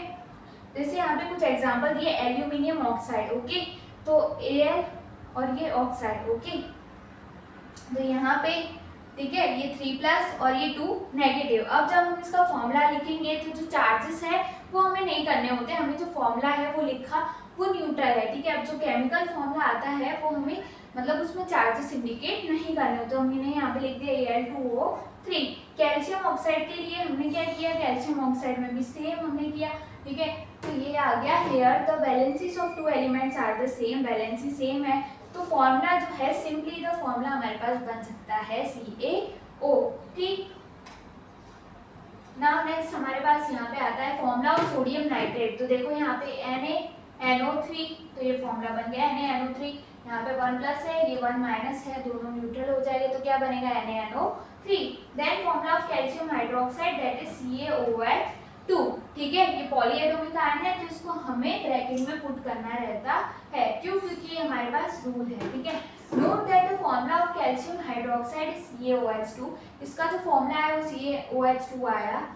जैसे यहाँ पे कुछ एग्जांपल दिए, एल्यूमिनियम ऑक्साइड, ओके, तो Al और ये ऑक्साइड, ओके, तो यहाँ पे ठीक है ये 3 प्लस और ये 2 नेगेटिव। अब जब हम इसका फॉर्मूला लिखेंगे तो जो चार्जेस है वो हमें नहीं करने होते, हमें जो फॉर्मूला है वो लिखा वो न्यूट्रल है, ठीक है। अब जो केमिकल फॉर्मूला आता है वो हमें मतलब उसमें चार्जेस इंडिकेट नहीं करने होते, हमने यहाँ पे लिख दिया Al2O3। कैल्शियम ऑक्साइड के लिए हमने क्या किया, कैल्शियम ऑक्साइड में भी सेम हमने किया, ठीक है। तो ये आ गया here the valencies of 2 elements are the same, valency same है, तो फॉर्मूला जो है सिंपली द फॉर्मूला हमारे पास बन सकता है CaO, ठीक। नाउ नेक्स्ट हमारे पास यहाँ पे आता है फॉर्मूला ऑफ सोडियम नाइट्रेट। तो देखो यहाँ पे NaNO3, तो ये फॉर्मूला बन गया NaNO3, यहाँ पे 1 प्लस है, ये 1 माइनस है, दोनों न्यूट्रल हो जाएंगे, तो क्या बनेगा NaNO3। Then formula of calcium hydroxide that is CaOH2, ठीक है। ये पॉलीएटॉमिक आयन है, तो इसको हमें ब्रैकेट में पुट करना रहता है, क्यों, क्योंकि ये हमारे पास रूल है, ठीक है। Note that the formula of calcium hydroxide is CaOH2, इसका जो फॉर्मूला है वो CaOH2 आया।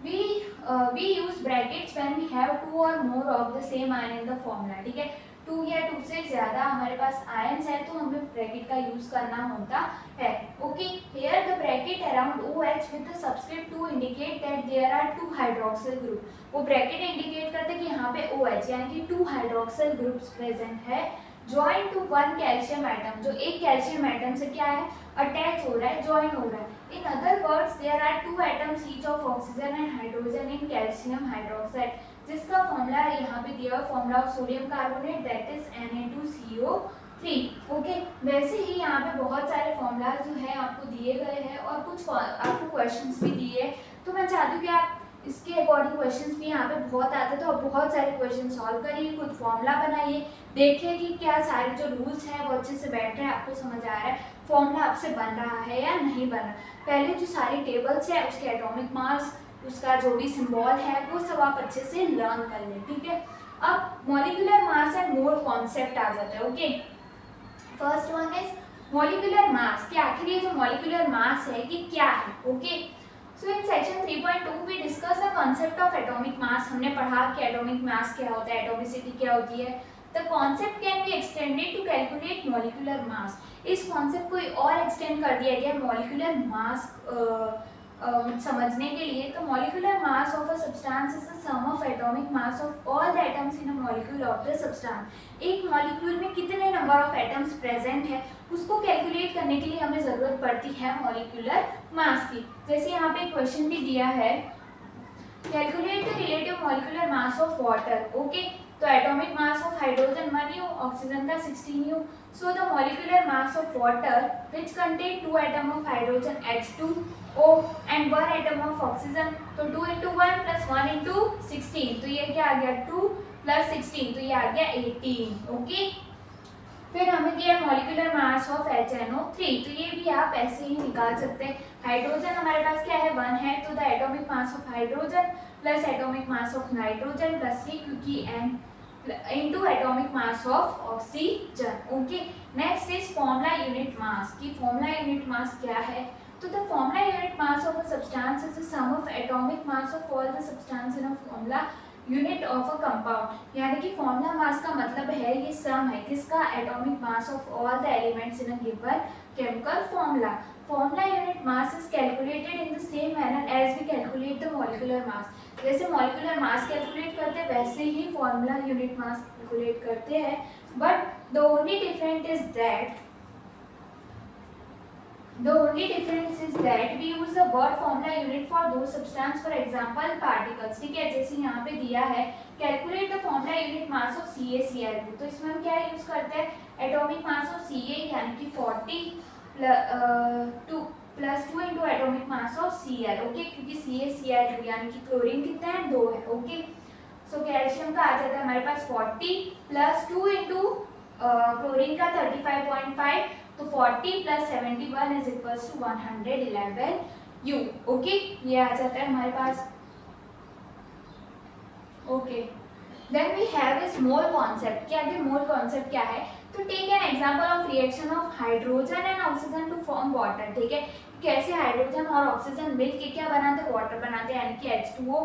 we use brackets when we have 2 or more of the same ion in the formula, ठीक है। 2 या 2 से ज्यादा हमारे पास आयंस है तो हमें ब्रैकेट का यूज करना होता है, okay. Here the bracket around OH with the subscript 2 indicate that there are 2 hydroxyl group, वो ब्रैकेट इंडिकेट करते हैं कि यहाँ पे OH यानी कि 2 हाइड्रोक्सिल ग्रुप्स प्रेजेंट है, ज्वाइन टू 1 कैल्शियम एटम, जो एक कैल्शियम एटम से क्या है अटैच हो रहा है, ज्वाइन हो रहा है। In other words there are 2 atoms each of oxygen and hydrogen in calcium hydroxide, जिसका फॉर्मूला है यहाँ पे दिया हुआ formula of sodium carbonate that is Na2CO3, okay. वैसे ही यहाँ पे बहुत सारे फॉर्मूलाज जो है आपको दिए गए हैं और कुछ आपको क्वेश्चंस भी दिए, तो मैं चाहती हूँ कि आप इसके अकॉर्डिंग क्वेश्चंस भी यहाँ पे बहुत आते हैं, तो आप बहुत सारे क्वेश्चन सॉल्व करिए, कुछ फॉर्मूला बनाइए, देखिए कि क्या सारे जो रूल्स हैं वो अच्छे से बैठ रहे हैं, आपको समझ आ रहा है, फॉर्मूला आपसे बन रहा है या नहीं बन रहा। पहले जो सारी टेबल्स है उसके एटॉमिक मास, उसका जो भी सिंबल है वो सब आप अच्छे से लर्न कर लें, ठीक है। अब molecular mass and mole concept आ जाता है, okay. First one is molecular mass, कि आखिर ये जो मॉलिक्यूलर मास है ये क्या है, okay. So in section 3.2 we discuss the concept of atomic mass, हमने पढ़ा कि एटॉमिक मास क्या होता है, एटॉमिसिटी क्या होती है। The concept can be extended to calculate molecular mass, इस कॉन्सेप्ट को और एक्सटेंड कर दिया गया मॉलिक्यूलर मास समझने के लिए। तो molecular mass of a substance is the sum of atomic mass of all the atoms in a molecule of the substance, एक मॉलिक्यूल में कितने नंबर ऑफ एटम्स प्रेजेंट है उसको कैलकुलेट करने के लिए हमें ज़रूरत पड़ती है मॉलिक्यूलर मास की। जैसे यहाँ पे क्वेश्चन भी दिया है, calculate the relative molecular mass of water, okay. तो atomic mass of hydrogen 1U, oxygen का 16U। So the molecular mass of water which contain 2 atom of hydrogen H2O and 1 atom of oxygen, तो 2 × 1 + 1 × 16, तो ये क्या आ गया 2 + 16, तो ये आ गया 18, ओके। फिर हमें दिया मॉलिक्यूलर मास ऑफ HNO3, तो ये भी आप ऐसे ही निकाल सकते हैं। हाइड्रोजन हमारे पास क्या है 1 है, तो the atomic mass of hydrogen plus atomic mass of nitrogen plus 3 क्योंकि N into atomic mass of oxygen, okay। next is formula unit mass, की formula unit mass क्या है, तो the formula unit mass of a substance is the sum of atomic mass of all the substance in a formula unit of a compound, यानी कि formula mass का मतलब है ये सम है किसका, atomic mass of all the elements in a given chemical formula। formula unit mass is calculated in the same manner as we calculate the molecular mass, जैसे molecular mass calculate करते हैं वैसे ही फॉर्मूला यूनिट मास कैलकुलेट करते हैं, but the only different is that The only difference is that we use the word formula unit for those substance, for example particles. ठीक है, जैसे यहाँ पे दिया है calculate the formula unit mass of CaCl2, तो इसमें हम क्या यूज करते हैं एटॉमिक मास ऑफ Ca यानी कि 40 plus 2 into atomic mass of Cl, okay, क्योंकि CaCl2 यानी कि क्लोरीन कितना है 2 है, ओके। सो कैल्शियम का आ जाता है हमारे पास 40 प्लस 2 इंटू क्लोरीन का 35.5, तो 40 plus 71 is equals to 111 U, okay, ये आ जाता है हमारे पास, okay. Then we have is mole concept. क्या है मोल कॉन्सेप्ट क्या है, तो take an example of reaction of hydrogen and oxygen to form water, ठीक है, कैसे हाइड्रोजन और ऑक्सीजन मिलके क्या बनाते हैं वाटर बनाते हैं, यानी कि H2O,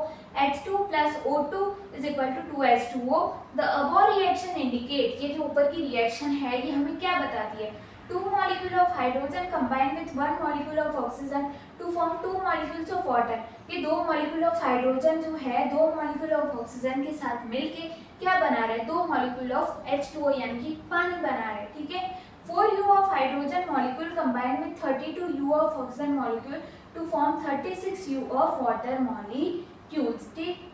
H2 plus O2 is equal to 2H2O। The above reaction indicate, ये जो ऊपर की रिएक्शन है ये हमें क्या बताती है, 2 molecule of hydrogen combined with 1 molecule of oxygen to form 2 molecules of water। ये 2 molecule of hydrogen जो है 2 molecule of oxygen के साथ मिलके क्या बना रहा है, 2 molecule of H2O यानी कि पानी बना रहा है, ठीक है। 4 U of hydrogen molecule combined with 32 U of oxygen molecule to form 36 U of water molecules, ठीक,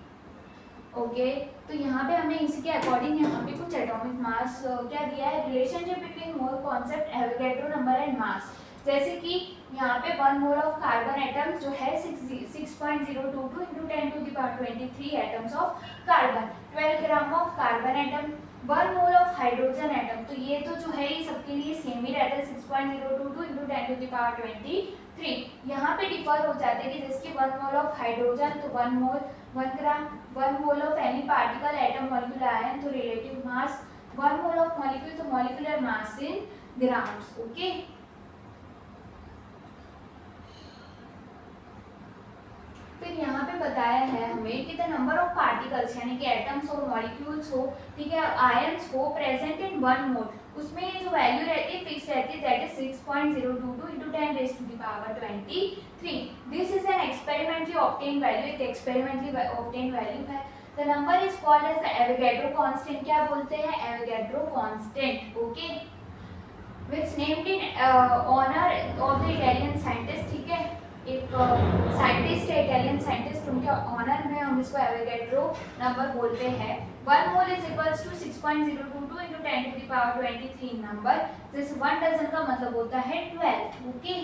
ओके। तो यहाँ पे हमें इसी के अकॉर्डिंग यहाँ पे कुछ एटॉमिक मास क्या दिया है, relationship between mole concept, Avogadro number and mass. जैसे कि यहाँ पे 1 मोल ऑफ कार्बन एटम्स जो है 6.022 into 10 to the power 23 atoms of carbon, 12 gram of carbon atom, 1 mole of hydrogen atom, तो ये तो जो है ये सबके लिए सेम ही रहता है 6.022 इंटू 10 टू द पावर 23। यहाँ पे डिफर हो जाते हैं कि जिसकी 1 मोल ऑफ हाइड्रोजन तो 1 mole 1 gram, 1 mole of any particle atom molecule ion तो relative mass, 1 mole of molecule तो molecular mass in grams, okay. फिर यहाँ पे बताया है हमें कि द नंबर ऑफ पार्टिकल्स यानी कि एटम्स हो, मॉलिक्यूल्स हो, ठीक है, आयंस हो प्रेजेंट इन 1 मोल, उसमें ये जो वैल्यू रहती है फिक्स रहती है, that is 6.022 into 10 raised to the power 23। This is an experimentally obtained value, एक एक्सपेरिमेंटली ऑब्टेन्ड वैल्यू है। The number is called as the Avogadro constant, क्या बोलते हैं Avogadro constant, okay, which named in honour of the Italian scientist, ठीक है, एक scientist है Italian scientist, उनके ऑनर में हम इसको एवोगैड्रो नंबर बोलते हैं। 1 mole is equals to 6.022 into 10 to the power 23 number, जैसे 1 डजन का मतलब होता है 12, ओके,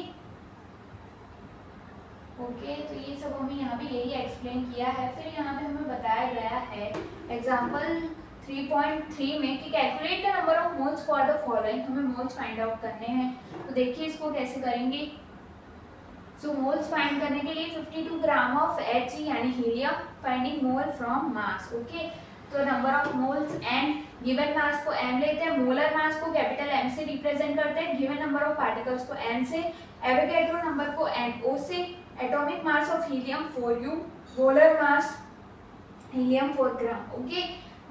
ओके। तो ये सब हमें यहाँ पे यही एक्सप्लेन किया है। फिर यहाँ पे हमें बताया गया है एग्जाम्पल 3.3 में कि calculate the number of moles for the following, हमें मोल्स फाइंड आउट करने हैं, तो देखिए इसको कैसे करेंगे। सो मोल्स फाइंड करने के लिए 52 ग्राम ऑफ He यानी helium, finding mole from mass, okay. तो number of moles and given mass को m लेते हैं, मोलर मास को कैपिटल M से रिप्रेजेंट करते हैं, गिवन नंबर ऑफ पार्टिकल्स को n से, एवोगैड्रो नंबर को NO से, atomic mass of helium 4U, molar mass helium 4 gram, okay.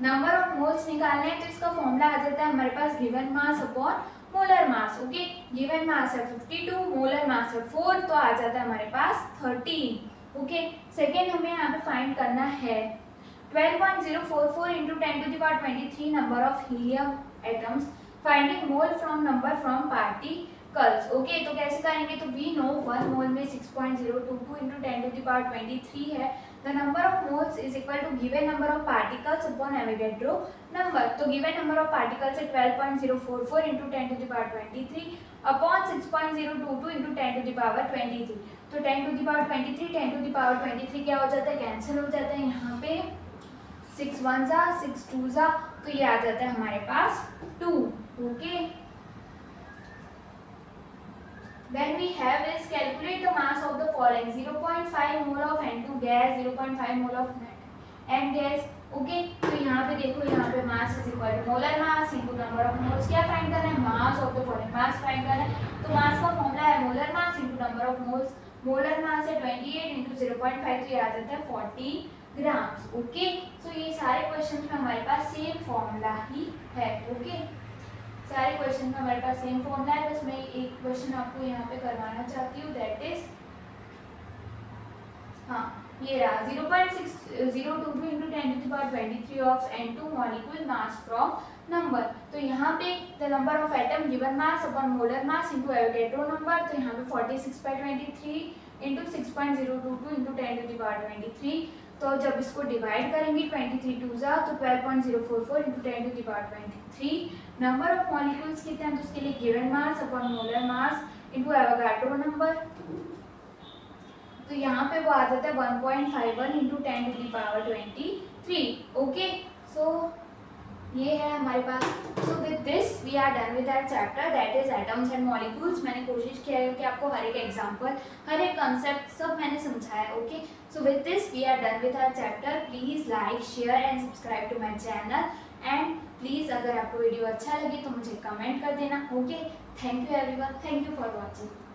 Number of moles निकालने हैं तो इसका फॉर्मूला आ जाता है हमारे पास given mass upon molar mass, okay. Given mass है 52, मोलर मास है 4, तो आ जाता है हमारे पास 13, ओके। सेकेंड हमें यहाँ पे फाइंड करना है 12.044 into 10 to the power 23 number of helium atoms, finding mole from number from particles, okay. तो कैसे करेंगे, तो वी नो 1 मोल में 6.022 इंटू 10 टू द पावर 23 है, the number of moles is equal to given number of particles upon Avogadro number, तो given number of particles है 12.044 into 10 to the power 23 upon 6.022 into 10 to the power 23, तो 10 to the power 23 10 to the power 23 क्या हो जाता है, cancel हो जाता है, यहाँ पे 6 1 जा 6 2 जा, तो ये आ जाता है हमारे पास 2, okay. Then we have is calculate the mass of the following 0.5 mole of N2 gas, 0.5 mole of N gas, okay. तो यहाँ पे देखो, यहाँ पे mass is equal to molar mass into number of moles, क्या फाइंड करना है, mass of the following, mass find करना है, तो मास का फॉर्मूला है molar mass into number of moles, molar mass है 28 इंटू 0.5, तो ये आ जाता है 40 ग्राम्स, ओके। तो ये सारे क्वेश्चन में हमारे पास सेम फॉर्मूला ही है, ओके, सारे क्वेश्चन में हमारे पास सेम फॉर्मूला है। बस मैं एक क्वेश्चन आपको यहाँ पे करवाना चाहती हूँ, दैट इज हाँ ये रहा 0.602 into 10 to the power 23 of N2 molecule mass from number. तो यहाँ पे the number of atom given mass upon molar mass into Avogadro number, तो यहाँ पे 46/23 इंटू 6.022 इंटू 10⁻23। तो जब इसको डिवाइड करेंगे 23 2 जा तो 12.044 इंटू 10⁻23। नंबर ऑफ मॉलिक्यूल्स कितने हैं, तो उसके लिए given mass upon molar mass into Avogadro number, तो यहाँ पे वो आ जाता है 1.51 इंटू 10⁻23। ओके, सो ये है हमारे पास। So with this we are done with our chapter that is atoms and molecules. मैंने कोशिश किया है कि आपको हर एक एग्जांपल, हर एक कंसेप्ट सब मैंने समझाया। Okay, so with this we are done with our chapter. Please like, share and subscribe to my channel and please अगर आपको वीडियो अच्छा लगे तो मुझे कमेंट कर देना। Okay, thank you everyone, thank you for watching.